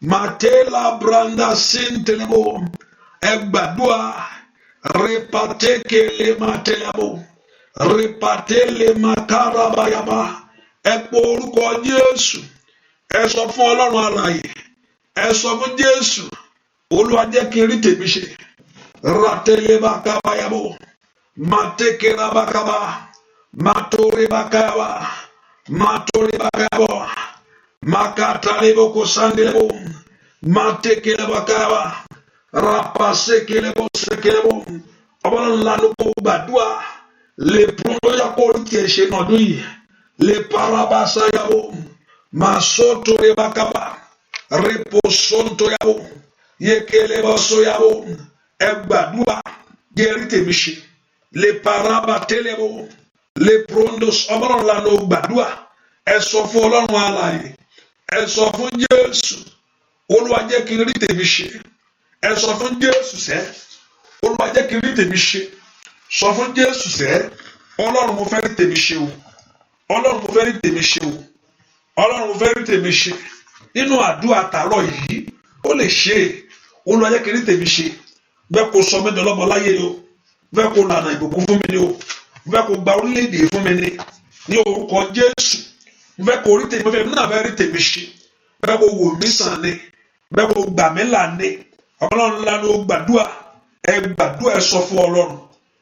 Matela branda sintelebo. Egbadua. Repateke le matelabo. Repatele makara bayaba. Eporko Jesu. Ẹ sọ fún Ọlọ́run alààyè. Ẹ sọ fún Jésù. Olúwa jẹ́ kí n rí tèmi ṣe. Ratele bakabayabo. Matekera bakaba. Matore bakaba. Matore bakabo. Makatalebo kosandelebo. Matekele bakaba. Rapasekelebo sekelebo. Ọlọ́run lanu kó gbàdúrà. Lè pọ́nlọ́ yà kó rí tiẹ̀ ṣe nọdún yìí. Lè parabasa yabo. Masoto rebakaba. Reposonto yabo. Yekelebo so yabo. Ẹgbàdúrà jẹ́rí tèmi ṣe. Lè paraba télébó. Lè prondos Ọlọ́run lanu gbàdúrà. Ẹ sọ fún Ọlọ́run alààyè. Ẹ sọ fún Jésù. Olúwa jẹ́ kí n rí tèmi ṣe. Ẹ sọ fún Jésù sẹ́. Olúwa jẹ́ kí n rí tèmi ṣe. Sọ fún Jésù sẹ́. Ọlọ́run mo fẹ́ rí tèmi ṣe o. Ọlọ́run mo fẹ́ rí tèmi ṣe o. Ọlọ́run mo fẹ́ rí tèmi ṣe. Nínú àdúrà tààrọ̀ yìí, ó lè ṣe é. Olúwa jẹ́ kí n rí tèmi ṣe. Bẹ́ẹ̀ kó sọ mí dọlọ́mọ láyé ni o. Bẹ́ẹ̀ kó lànà ìbùkún fún mi ni o. Bẹ́ẹ̀ kó gba orílẹ̀-èdè fún mi ni. Ní orúkọ Jésù. Bẹ́ẹ̀ kó rí tèmi fẹ́ náà fẹ́ rí tèmi ṣe. Bẹ́ẹ̀ kó wò mí sàn ni. Bẹ́ẹ̀ kó gbà mí là ni. Ọlọ́run ńlá ló gbàdúrà. Ẹ gbàdúrà ẹ sọ fún Ọlọ́run.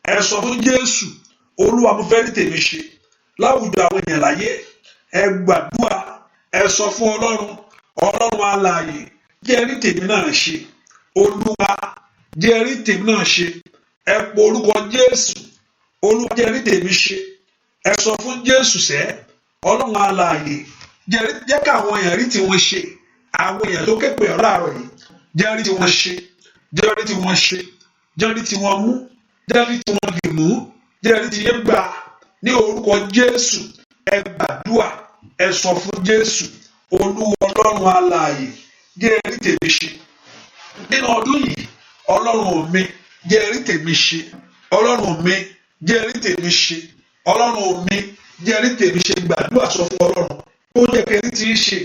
Ẹ sọ fún Jésù. Olúwa mo fẹ́ rí tèmi ṣe. Láwùjọ àwọn èèyàn láyé. Ẹ gbàdúrà. Ẹ sọ fún Ọlọ́run. Ọlọ́run alààyè. Jẹ́ rí tèmi náà ṣe. Olúwa jẹ́ rí tèmi náà ṣe. Ẹ po orúkọ Jésù. Olúwa jẹ́ rí tèmi ṣe. Ẹ sọ fún Jésù sẹ́. Ọlọ́run alààyè. Jẹ́ káwọn èèyàn rí tiwọn ṣe. Àwọn èèyàn tó képe ọ̀láàrọ̀ yìí. Jẹ́ rí tiwọn ṣe. Jẹ́ rí tiwọn ṣe. Jẹ́ rí tiwọn mú. Jẹ́ rí tiwọn dì mú. Jẹ́ rí tiwọn gbà. Ní orúkọ Jésù. Ẹ gbàdúrà. Ẹ sọ fún Jésù. Olúwa Ọlọ́run alààyè. Jẹ́ rí tèmi ṣe. Nínú ọdún yìí, Ọlọ́run mi jẹ́ rí tèmi ṣe. Ọlọ́run mi jẹ́ rí tèmi ṣe. Ọlọ́run mi jẹ́ rí tèmi ṣe. Gbàdúrà sọ fún Ọlọ́run. Ó yẹ kẹrí tí ń ṣe.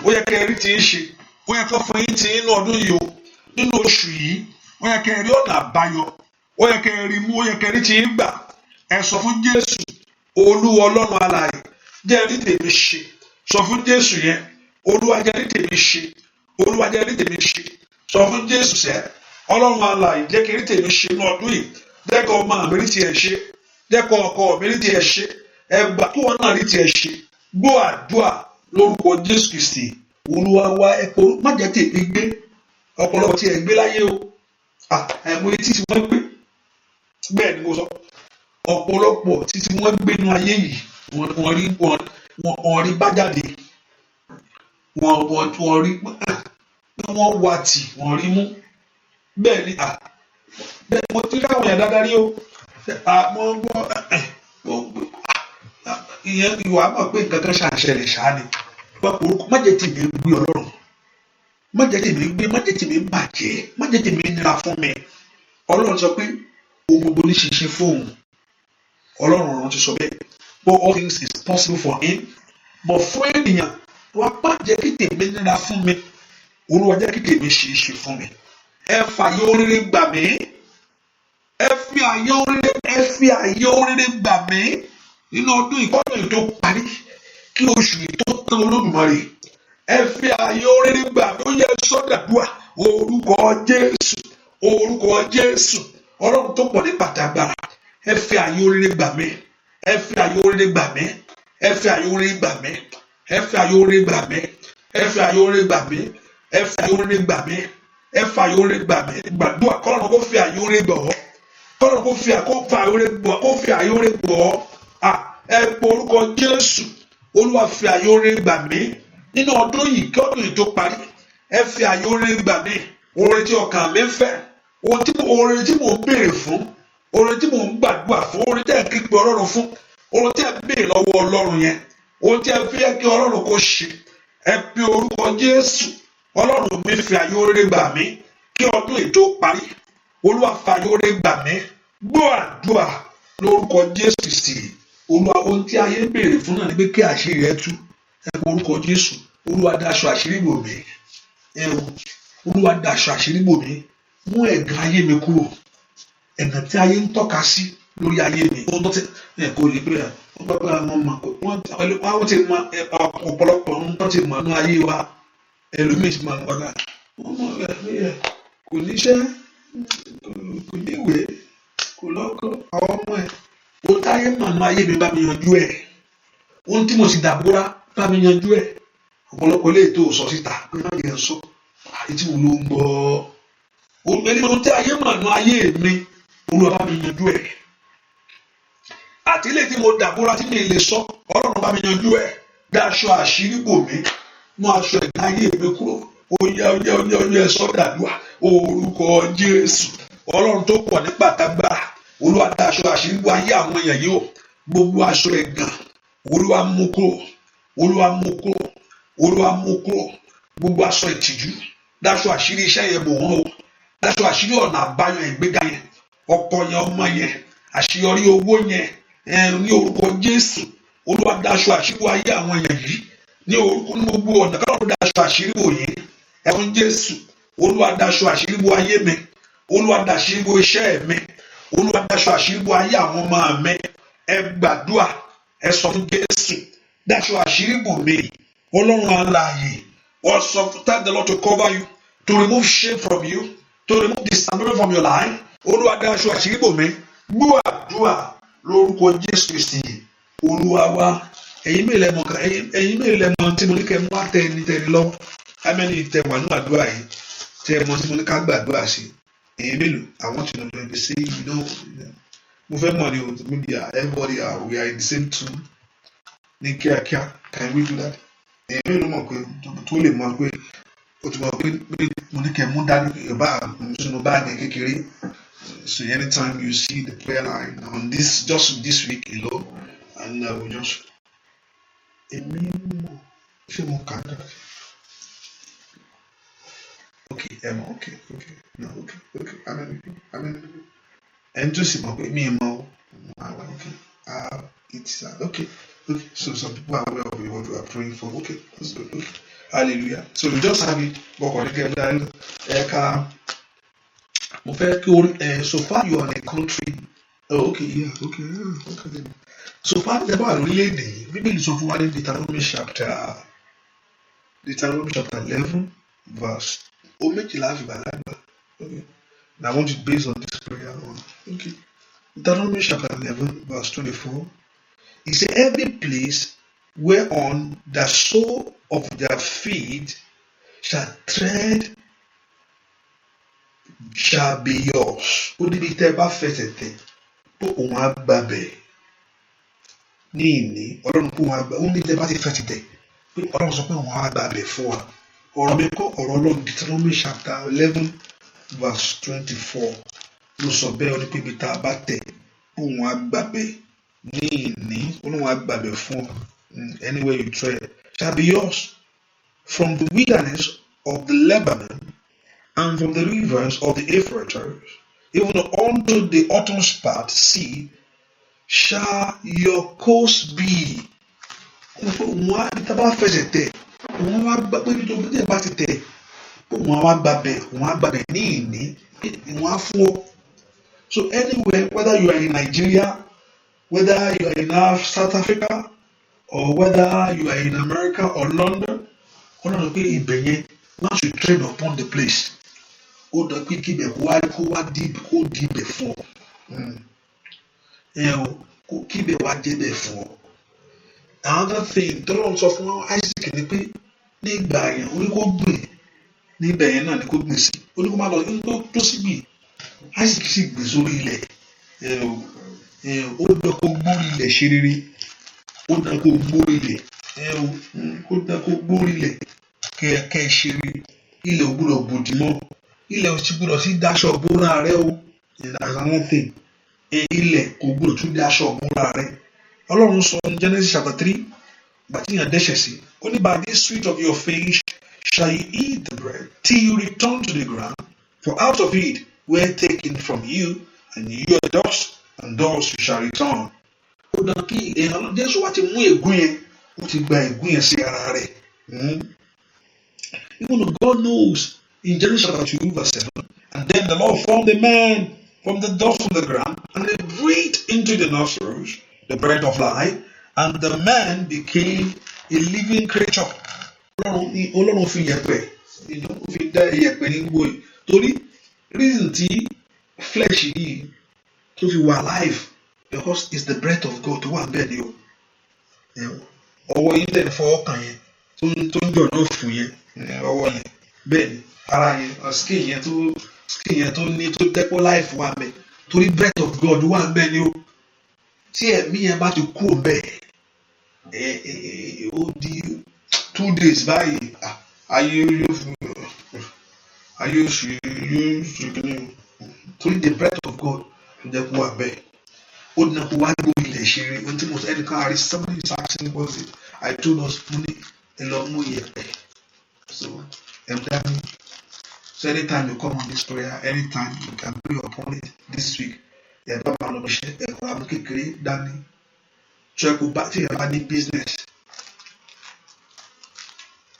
Ó yẹ kẹrí tí ń ṣe. Ó yẹ kó fún yín tí nínú ọdún yìí o. Nínú oṣù yìí, ó yẹ kẹrí ọ̀nà àbáyọ. Ó yẹ kẹrí mú. Ó yẹ kẹrí tí ń gbà. Ẹ sọ fún Jésù. Olúwa Ọlọ́run alààyè jẹ́ rí tèmi ṣe. Sọ fún Jésù yẹn. Olúwa jẹ́ rí tèmi ṣe. Olúwa jẹ́ rí tèmi ṣe. Sọ fún Jésù sẹ́. Ọlọ́run alààyè jẹ́ kí rí tèmi ṣe ní ọdún yìí. Jẹ́ kó ọmọ mi rí tiẹ̀ ṣe. Jẹ́ kó ọkọ mi rí tiẹ̀ ṣe. Ẹgbà kí wọn náà rí tiẹ̀ ṣe. Gbọ́ àdúrà lórúkọ Jésù Kristi. Olúwa wa ẹ̀pọ̀ má jẹ́ tèmi gbé. Ọ̀pọ̀lọpọ̀ tí ẹ gbé láyé o. Ẹ̀mọ etí tí wọ́n gbé. Bẹ́ẹ̀ ni mo sọ. Ọ̀pọ̀lọpọ̀ títí wọ́n gbé nínú ayé yìí. Wọ́n rí bá jáde. Wọ́n rí wọ́n wá tì wọ́n rí mú. Bẹ́ẹ̀ ni bẹ́ẹ̀ mo ti káwọn yẹn dáadáa rí o. Ìyẹn ìwà mọ̀ pé nǹkan kan ṣàṣẹlẹ̀ ṣáá ni. Má jẹ́ tèmi gbé Ọlọ́run. Má jẹ́ tèmi gbé. Má jẹ́ tèmi bàjẹ́. Má jẹ́ tèmi nira fún mi. Ọlọ́run sọ pé ohun gbogbo ní ṣíṣe fóun. Ọlọ́run ọ̀run ti sọ bẹ́ẹ̀. But all things is possible for him. But fún ènìyàn wá má jẹ́ kí tèmi nira fún mi. Olúwa jẹ́ kí tèmi ṣe é ṣe fún mi. Ẹ fààyè oríire gbà mí. Ẹ fi ààyè oríire gbà mí. Nínú ọdún ìkọ́dún tó parí. Kí oṣù yìí tó tán Olódùmarè. Ẹ fi ààyè oríire gbà mí. Ó yẹ sọ́dàdúà. Orúkọ Jésù. Orúkọ Jésù. Ọlọ́run tó pọ̀ ní pàtàgbàrà. Ẹ fi ààyè oríire gbà mí. Ẹ fi ààyè oríire gbà mí. Ẹ fi ààyè oríire gbà mí. Ẹ fi ààyè oríire gbà mí. Ẹ fi ààyè oríire gbà mí. Ẹ fi ààyè oríire gbà mí. Ẹ fi ààyè oríire gbà mí. Gbàdúrà kọ́lọ́run kó fi ààyè oríire gbà ọ́. Kọ́lọ́run kó fi ààyè oríire gbà ọ́. Kó fi ààyè oríire gbà ọ́. Ẹ pe orúkọ Jésù. Olúwa fi ààyè oríire gbà mí. Nínú ọdún yìí kí ọdún yìí tó parí. Ẹ fi ààyè oríire gbà mí. Oore tí ọkàn mi ń fẹ́. Oore tí mò ń béèrè fún. Oore tí mò ń gbàdúrà fún. Oore tí ẹ kí pe Ọlọ́run fún. Oore tí ẹ béèrè lọ́wọ́ Ọlọ́run yẹn. Oore tí ẹ fi kí Ọlọ́run kó ṣe. Ẹ pe orúkọ Jésù. Ọlọ́run mi fi àyè oore gbà mí kí ọdún ètò parí. Olúwa fi àyè oore gbà mí. Gbọ́ àdúrà lórúkọ Jésù Kristi. Olúwa, ohun tí ayé ń béèrè fún náà ni pé kí àṣírí rẹ tú. Ẹ pé orúkọ Jésù. Olúwa daṣọ àṣírí bò mí. Olúwa daṣọ àṣírí bò mí. Mú ẹ̀gàn ayé mi kúrò. Ẹ̀gàn tí ayé ń tọ́ka sí lórí ayé mi. Ohun tó ti kò lè pé wọ́n ti mọ ọ̀pọ̀lọpọ̀ ohun tó ti mọ̀ ní ayé wa. Ẹlòmíì ti máa ń gbàgbà. Kò níṣẹ́, kò níwèé, kò lọ́kọ, àwọn ọmọ ẹ̀. Ohun tí ayé mọ̀ ní ayé mi bá mi yanjú ẹ̀. Ohun tí mo sì dàbúrà bá mi yanjú ẹ̀. Ọ̀pọ̀lọpọ̀ lè tó sọ síta pé má jẹ́ sọ. Àyè tí mo ló ń gbọ́. Ohun tí ayé mọ̀ ní ayé mi, Olúwa bá mi yanjú ẹ̀. Àti ilé tí mo dàbúrà tí mi lè sọ, Ọlọ́run bá mi yanjú ẹ̀. Daṣọ àṣírí bò mí. Mú aṣọ ẹ̀gàn ayé mi kúrò. Oyè sọ́dàdúà orúkọ Jésù. Ọlọ́run tó pọ̀ ní pàtàgbára. Olúwa daṣọ àṣírí bò ayé àwọn èèyàn yìí o. Gbogbo aṣọ ẹ̀gàn. Olúwa mú kúrò. Olúwa mú kúrò. Olúwa mú kúrò. Gbogbo aṣọ ìtìjú. Daṣọ àṣírí iṣẹ́ yẹn bò wọ́n o. Daṣọ àṣírí ọ̀nà àbáyọ ìgbéga yẹn. Ọkọ yẹn, ọmọ yẹn. Àṣeyọrí owó yẹn. Ní orúkọ Jésù. Olúwa daṣọ àṣírí bò ayé àwọn èèyàn yìí. Ní orúkọ ní gbogbo ọ̀nà káwọn daṣọ àṣírí bò yín. Ẹ̀wọ̀n Jésù. Olúwa daṣọ àṣírí bò ayé mi. Olúwa daṣọ àṣírí bò iṣẹ́ mi. Olúwa daṣọ àṣírí bò ayé àwọn ọmọ mi. Ẹ gbàdúrà. Ẹ sọ fún Jésù. Daṣọ àṣírí bò mi. Ọlọ́run alààyè. Also tell the Lord to cover you, to remove shame from you, to remove disappointment from your life. Olúwa daṣọ àṣírí bò mi. Gbọ́ àdúrà lórúkọ Jésù Kristi. Olúwa wa. Ẹ̀yin mélòó mọ̀ kan, ẹ̀yin mélòó mọ̀ tí mo ní kẹ́ mú àtẹni tẹni lọ. Amẹ́ni tẹ wà ní àdúrà yìí. Tẹ mọ̀ tí mo ní ká gbàdúrà sí. Ẹ̀yin mélòó, I want to know them. They say, mo fẹ́ mọ̀ ní o, maybe everybody we are in the same tune. Ní kíákíá, can we do that? Ẹ̀yin mélòó mọ̀ pé tó lè mọ̀ pé o ti mọ̀ pé mo ní kẹ́ mú dání ìbá sínú báàgì kékeré. So anytime you see the prayer line on this, just this week alone, and we just èmi mọ̀ ṣé mo kà á. Okay, Emma, okay, no, okay, amen. And just mọ̀ pé mi mọ̀ okay, it's okay. So some people are aware of what we are praying for. Okay, that's good. Okay, hallelujah. So we just have it. So far you are in a country. Oh, okay, yeah, okay. So far the Bible really Bíbélì sọ fún wa ní Deuteronomy chapter 11 verse. Okay. Now I want you to base on this prayer on. Okay. Deuteronomy chapter 11 verse 24. He said, every place whereon the sole of their feet shall tread shall be yours. Ó ní bí tẹ́ bá fẹsẹ̀ tẹ̀ tó òun á gbàbẹ̀ ní ìní Ọlọ́run kó wọn àgbà ó ní tẹ́ bá ti fẹsẹ̀ tẹ̀ pé Ọlọ́run sọ pé òun á gbàbẹ̀ fún wa. Ọ̀rọ̀ mi kọ́ ọ̀rọ̀ Ọlọ́run Deuteronomy chapter 11 verse 24 ló sọ bẹ́ẹ̀ ó ní pé ibi tá a bá tẹ̀ òun á gbàbẹ̀ ní ìní Ọlọ́run á gbàbẹ̀ fún ọ. Anywhere you tread shall be yours, from the wilderness of the Lebanon and from the rivers of the Euphrates, even unto the utmost part sea, shall your coast be. Wọ́n á tábà fẹsẹ̀ tẹ̀, wọ́n wá gbà pé nítorí bí ẹ bá ti tẹ̀, wọ́n á gbàbẹ̀ ní ìní, wọ́n á fún ọ. So anywhere, whether you are in Nigeria, whether you are in South Africa, or whether you are in America or London, Ọlọ́run pé ibẹ̀ yẹn once you tread upon the place, ó dọ̀ pé kíbẹ̀ kó wá dìbẹ̀ fún ọ. Kíbẹ̀ wá débẹ̀ fún ọ. Another thing tọ́lọ́run sọ fún Isaac ni pé nígbà yẹn ó ní kó gbìn níbẹ̀ yẹn náà ni kó gbìn sí. Ó ní kó má lọ ní tó síbi Isaac sì gbìn sórí ilẹ̀. Ó dọ̀ kó gbórí ilẹ̀ ṣe rere. Ó dá kó gbórí ilẹ̀ kẹ́ ṣe rí ilẹ̀ ò gbúdọ̀ gbòdì mọ́ ilẹ̀ ò sì gbúdọ̀ sí daṣọ bóra rẹ o. That's another thing. Ilẹ̀ kò gbúdọ̀ tún daṣọ bóra rẹ. Ọlọ́run sọ ní Genesis chapter 3 gbàtí yàn dẹ́ṣẹ̀ sí ó ní by this sweat of your face shall you eat the bread till you return to the ground, for out of it were taken from you, and you are dust, and thus you shall return. Ó dán kí èèyàn Jésù wá ti mú ègún yẹn, ó ti gba ègún yẹn sí ara rẹ̀. Even though God knows in Genesis chapter 2 verse 7, and then the Lord formed a man from the dust of the ground, and they breathed into the nostrils the breath of life, and the man became a living creature. Ọlọ́run fi yẹ̀pẹ̀, ó fi dá yẹ̀pẹ̀ ní gbogbo yìí. Torí reason tí flesh yìí tó fi wà alive, because it's the breath of God tó wà bẹ́ẹ̀ ni o. Ọwọ́ yìí tẹ̀ ń fọwọ́ kàn yẹn tó ń jọ̀ náà fún yẹn, ọwọ́ yẹn bẹ́ẹ̀ ni ara yẹn skin yẹn tó ní tó dẹ́pọ̀ life wà bẹ́ẹ̀ torí breath of God wà bẹ́ẹ̀ ni o. Tí ẹ̀mí yẹn bá ti kú bẹ́ẹ̀ ó di 2 days báyìí ayé oṣù kìíní torí the breath of God ló jẹ́ kó wà bẹ́ẹ̀. Ó dín náà kó wá gbó ilẹ̀ ṣeré ohun tí mo sọ ẹnìkan àrí somebody is asking was it I told us money ẹ lọ mú iyẹ̀pẹ̀ so so anytime you come on this prayer anytime you can pray upon it this week ẹ bá máa lọ ṣe ẹ̀kọ́ àmú kékeré dání tí ẹ kò bá tí ẹ bá ní business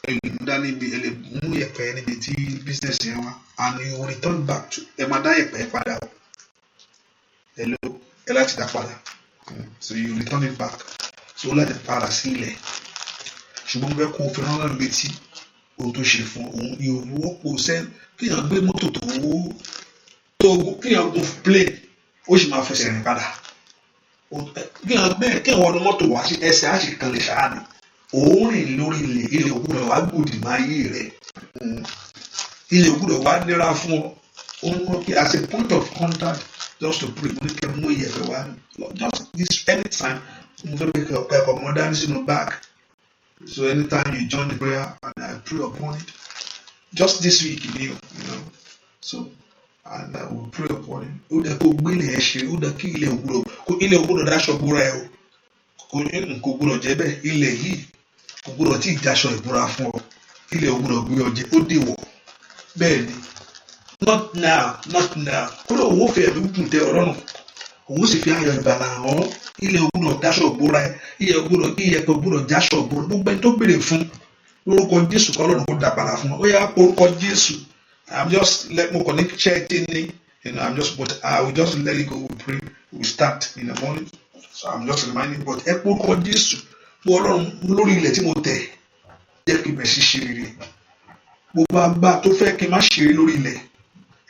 ẹ lè mú dání ẹ lè mú iyẹ̀pẹ̀ níbi tí business yẹn wá and you will return back to ẹ máa dá iyẹ̀pẹ̀ padà o ẹ lọ ẹ láti dá padà so you return it back so láti padà sí ilẹ̀ ṣùgbọ́n mo fẹ́ kó o fi rán lọ́rùn létí ohun tó ṣe fún òun ìwọ́pọ̀ sẹ́ni kíyàn gbé mọ́tò tó kíyàn gun plane ó sì máa fẹsẹ̀ rìn padà kíyàn wọnú mọ́tò wá sí ẹsẹ̀ á sì kan lè ṣáà ní òun rìn lórí ilẹ̀ ògbúdọ̀ wá gbòdì máa yé rẹ̀ ilẹ̀ ògbúdọ̀ wá nira fún ọ òun mọ̀ kí as a point of contact just to pray mo ní kẹ́ mú iyẹ̀pẹ̀ wá just this anytime mo fẹ́ pé ẹ̀kọ́ mọ́ dání sínú bag. So anytime you join the prayer and I pray upon it, just this week, you know, so and I will pray upon it. Ó dẹ̀ kó gbélé ẹ̀ ṣe, ó dẹ̀ kí ilẹ̀ ògbúdọ̀ dáṣọ búra ẹ̀ o, kò gbúdọ̀ jẹ́ bẹ́ẹ̀, ilẹ̀ yìí kò gbúdọ̀ tí ì dáṣọ ìbúra fún ọ, ilẹ̀ ògbúdọ̀ gbé ọ jẹ, ó dèwọ̀, bẹ́ẹ̀ ni, not now, kó ló owó fi ẹ̀mí kùn tẹ ọlọ́run, òun sì fi ayọ̀ ìbàlà hàn ilẹ̀ ògbúdọ̀ dáṣọ ìbúra ẹ̀, iyẹ̀pẹ̀ ògbúdọ̀ dáṣọ ìbúra, gbogbo ẹni tó béèrè fún lórúkọ Jésù kọ́ lọ́run kó dàgbàlà fún ọ, ó yá orúkọ Jésù. I'm just let me connect chatting, but I will just let it go. We pray. We start in the morning. So I'm just reminding, but ẹ kó orúkọ Jésù bó Ọlọ́run lórí ilẹ̀ tí mo tẹ̀ jẹ́ kí n bẹ̀ sí ṣe rere. Gbogbo agbá tó fẹ́ kí n má ṣe rere lórí ilẹ̀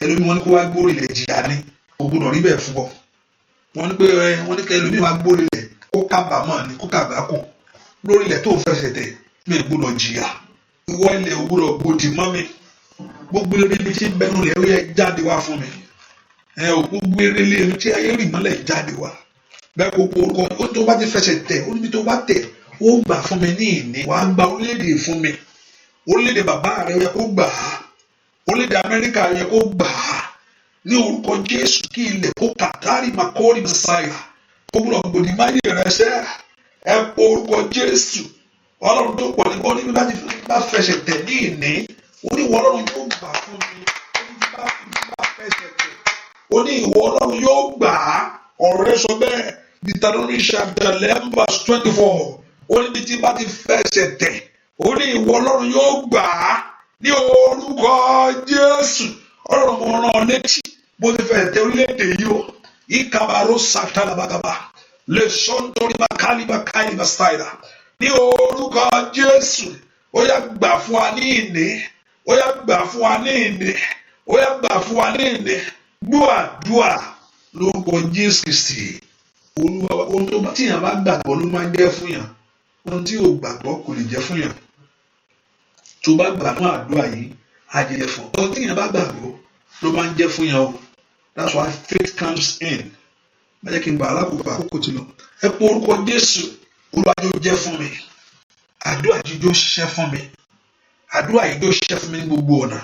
ẹlòmí wọn ní kó wá gbórí ilẹ̀ jìyà ni kò gbọdọ̀ rí bẹ́ẹ̀ fún ọ. Wọ́n ní kí ẹlòmí wá gbórí ilẹ̀ kó kábàámọ̀ ni kó kábàákò lórí ilẹ̀ tó fẹsẹ̀ tẹ̀ mi gbọdọ̀ jìyà. Ìwọ ilẹ̀ ò gbọdọ̀ gbòdì mọ́ mi. Gbogbo eré mi tí ń bẹnu rẹ̀ ó yẹ jáde wá fún mi. Gbogbo eré ilé mi tí ayé rì mọ́lẹ̀ jáde wá. Bẹ́ẹ̀ kó orúkọ ó tó bá ti fẹsẹ̀ tẹ̀ ó níbi tó bá tẹ̀ ó gbà fún mi ní ìní wàá gba orílẹ̀-èdè fún mi. Orílẹ̀-èdè bàbá rẹ̀ yẹ kó gbà á. Orílẹ̀-èdè Amẹ́ríkà yẹ kó gbà á. Ní orúkọ Jésù kí ilẹ̀ kó kàtárì màkórì mẹ́sàáyà. Kó gbọ́dọ̀ gbòdì máyé rẹ̀ ṣẹ́. Ẹ po orúkọ Jésù. Ọlọ́run tó pọ̀ nígbà níbi láti bá fẹsẹ̀ tẹ̀ ní ìní. Ó ní ìwọ Ọlọ́run yóò gbà fún mi. Ó ní bá fẹsẹ̀ tẹ̀. Ó ní ìwọ Ọlọ́run yóò gbà á. Ọ̀rẹ́ sọ bẹ́ẹ̀. Deuteronomy chapter 11 verse 24. Ó ní tí bá ti fẹsẹ̀ tẹ̀. Ó ní ìwọ Ọlọ́run yóò gbà á. Ní orúkọ Jésù. Ọlọ́run mo rán ọ létí. Bó ti fẹsẹ̀ tẹ̀ orílẹ̀-èdè yìí o. Ìkàbàrò sàtàlàbàgàbà. Lè sọ́ńtórí bàkálíbà stáìlà. Ní orúkọ Jésù. Ó yá gbà fún wa ní ìní. Ó yá gbà fún wa ní ìní. Ó yá gbà fún wa ní ìní. Gbọ́ àdúrà lórúkọ Jésù Kristi. Olúwa ohun tó bá tíyàn bá gbàgbọ́ ló máa ń jẹ́ fún yàn. Ohun tí ò gbàgbọ́ kò lè jẹ́ fún yàn. Tó bá gbà fún àdúrà yìí, á jẹ́ fún. Ohun tíyàn bá gbàgbọ́ ló máa ń jẹ́ fún yàn o. That's why faith comes in. Má jẹ́ kí n gbà alákòókò àkókò tí lọ. Ẹ pé orúkọ Jésù, Olúwa yóò jẹ́ fún mi. Àdúrà yìí yóò ṣiṣẹ́ fún mi. Àdúrà yìí yóò ṣiṣẹ́ fún mi ní gbogbo ọ̀nà.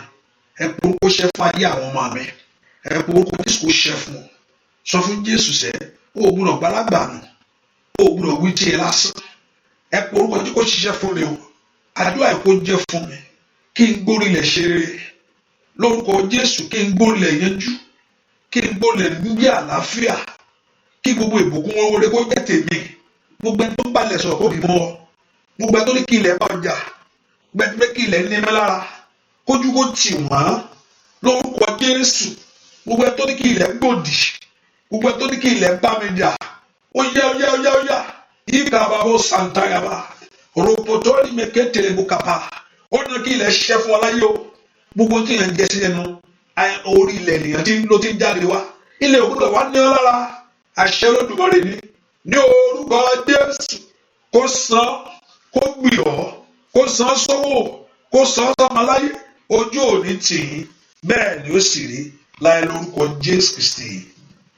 Ẹ pé orúkọ ṣiṣẹ́ fún ayé àwọn ọmọ mi. Ẹ pé orúkọ Jésù kò ṣiṣẹ́ fún ọ. Sọ fún Jésù sẹ́, o ò gbúdọ̀ gbàlagbà nù. O ò gbúdọ̀ wí tiẹ̀ lásán. Ẹ pé orúkọ Jésù kò ṣiṣẹ́ fún mi o. Àdúrà yìí kò jẹ́ fún mi. kí n gbórílẹ̀ ṣe rere lórúkọ Jésù, kí n gbórílẹ̀ yanjú, kí n gbórílẹ̀ ní àlàáfíà, kí gbogbo ìbùkún wọn wọlé kó jẹ́ tèmi. Gbogbo ẹni tó balẹ̀ sọ̀rọ̀ kó bímọ, gbogbo ẹni tó ní kí ilẹ̀ bá ọjà, gbẹgbẹ́ kí ilẹ̀ ní mi lára, kójú kó tì wọ́n lórúkọ Jésù. Gbogbo ẹni tó ní kí ilẹ̀ gbòdì, gbogbo ẹni tó ní kí ilẹ̀ bá mi jà, ó yá ìgbà bàbá sàǹtàyàbá rògbòtò ní mẹ́kẹ́tẹ̀lẹ̀ bùkàpá, ó ní kí ilẹ̀ ṣẹ́ fún ọ láyé o. Gbogbo tí yẹn ń jẹ sí ẹnu orí ilẹ̀ nìyẹn ló ti ń jáde wá, ilẹ̀ òkúta wá ní ọ lára. Àṣẹ Olódùmarè ní orúkọ Jésù, kó san, kó gbìyọ̀, kó san sówó, kó san sọmọláyé, ojú òní tì í, bẹ́ẹ̀ ni ó sì rí láì lórúkọ Jésù Kristi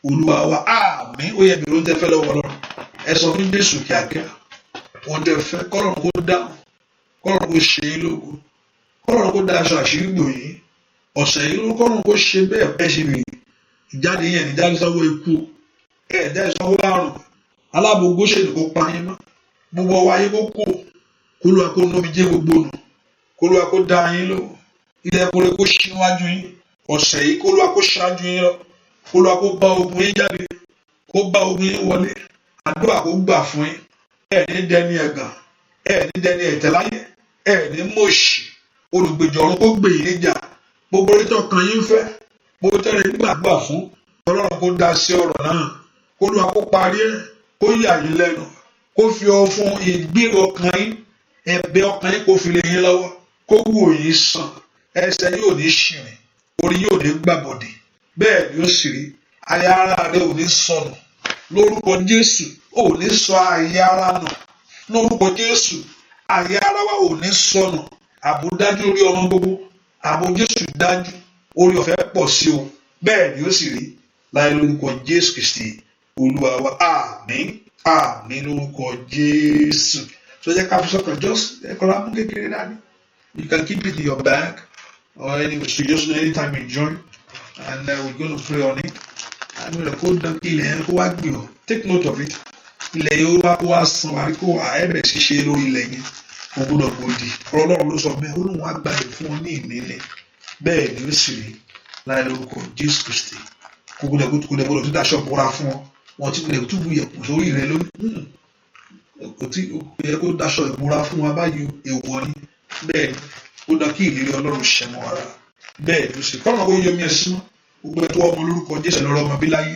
Olúwa wa. Àmín. Ó yẹ bí ló ń tẹ́ fẹ́ lọ́wọ́ Ọlọ́run, ẹ sọ fún Jésù kíákíá wọ́n tẹ́ fẹ́ kọ́lọ́run kó dáhùn, kọ́lọ́run kó ṣe é lógo, kọ́lọ́run kó dá aṣọ àṣírí gbò yín ọ̀sẹ̀ yìí, kọ́lọ́run kó ṣe bẹ́ẹ̀ bẹ́ẹ̀ ṣe bèrè. Ìjáde yẹn ní jáde sọ́wọ́ ikú, ẹ̀ẹ́dá ìsanwó àrùn, alábòógó ṣèlú kó pa yín mọ́, gbogbo ọwọ́ ayé kó kó, kólúwa kó nómi jẹ́ gbogbo nù, kólúwa kó dá yín lò, ilẹ̀kùn rẹ̀ kó ṣí níwájú yín ọ̀sẹ̀ yìí, kólúwa kó ṣáájú yín lọ, kólúwa kó bá ogun yín jáde, kó bá ogun yín wọlé, àdúrà kó gbà fún yín, ẹ̀ẹ́ni dẹni ẹ̀gàn, ẹ̀ẹ́ni dẹni ẹ̀tẹ̀láyé, ẹ̀ẹ́ni mọ̀ọ́ṣì, olùgbèjà ọ̀run kó gbè yín níjà, gbogbo orí tó kan yín fẹ́, gbogbo tẹ́lẹ̀ nígbàgbà fún Ọlọ́run kó dá sí ọ̀rọ̀ náà, kólúwa kó parí ẹ̀, kó yà yín lẹ́nu, kó fi ọ fún ìgbéró ọkàn yín, ẹ̀bẹ̀ ọkàn yín kó fi lé yín lọ́wọ́, kó wò yín sàn, ẹsẹ̀ yóò ní ṣìrìn, orí yóò ní gbàbọ̀dè, bẹ́ẹ̀ ni ó sì rí. Àyà ara rẹ ò ní sọnù lórúkọ Jésù, ò ní sọ àyà ara nù lórúkọ Jésù, àyà ara wa ò ní sọnù. Ààbò dájú lórí ọmọ gbogbo, ààbò Jésù dájú, orí ọ̀fẹ́ pọ̀ sí o, bẹ́ẹ̀ ni ó sì rí láì lórúkọ Jésù Kristi Olúwa wa. Àmín àmín lórúkọ Jésù. So jẹ́ ká fi sọ́kàn just ẹ̀kọ́ra mú kékeré dání. You can keep it in your bag or anyway, so just anytime you join, and we're going to pray on it. I'm going to go down ilẹ̀ yẹn kó wá gbìyànjú, take note of it. Ilẹ̀ yẹn ó wá san wá kó wá ẹ̀bẹ̀ ṣiṣẹ́ lórí ilẹ̀ yẹn, kò gbọdọ̀ gbòdì. Ọlọ́run ló sọ bẹ́ẹ̀, ó lóun wá gbàdé fún ọ ní ìnílẹ̀, bẹ́ẹ̀ ni ó sì rí láì lórúkọ Jésù Kristi. Kò gbọdọ̀ tó dáṣọ bọ́ra fún ọ, wọ́n ti gbọdọ̀ tó buyẹ̀ kù sórí rẹ lónìí. Kò yẹ kó daṣọ ìbúra fún wa báyìí, èèwọ̀ ni. Bẹ́ẹ̀ ni ó dá kí ìlérí Ọlọ́run ṣẹ mọ́ ara, bẹ́ẹ̀ ni ó sì kọ́nà kó yọmí ẹ̀sìn mọ́ gbogbo ẹ̀ tó ọmọ lórúkọ Jésù lọ́rọ̀ ọmọ bí láyé.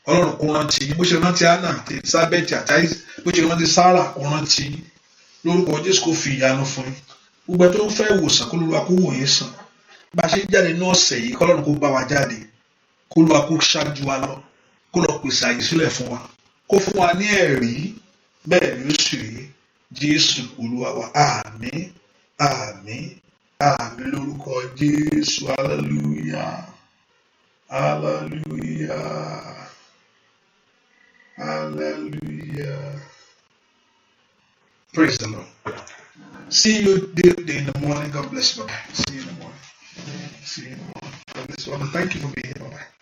Ọlọ́run kó rántí bó ṣe rántí Anna àti Elizabeth àti bó ṣe rántí Sarah, kó rántí lórúkọ Jésù, kó fi ìyanu fún yín. Gbogbo ẹ̀ tó ń fẹ́ ìwòsàn kó lóra kó wò yín sàn. Bá a ṣe ń jáde ní ọ̀sẹ̀ yìí, kọ́lọ́run kó bá wa jáde, kó lóra kó ṣáájú wa lọ, kó lọ pèsè àyè sílẹ̀ fún wa, kó fún wa ní ẹ̀rí, bẹ́ẹ̀ ni ó sì rí Jésù Olúwa wa. Àmín àmín àmín lórúkọ Jésù. Hallelujah hallelujah hallelujah. Praise the Lord. See you in the morning. God bless you. Bye-bye. See you in the morning. See you in the morning. God bless you. Thank you for being here. Bye-bye.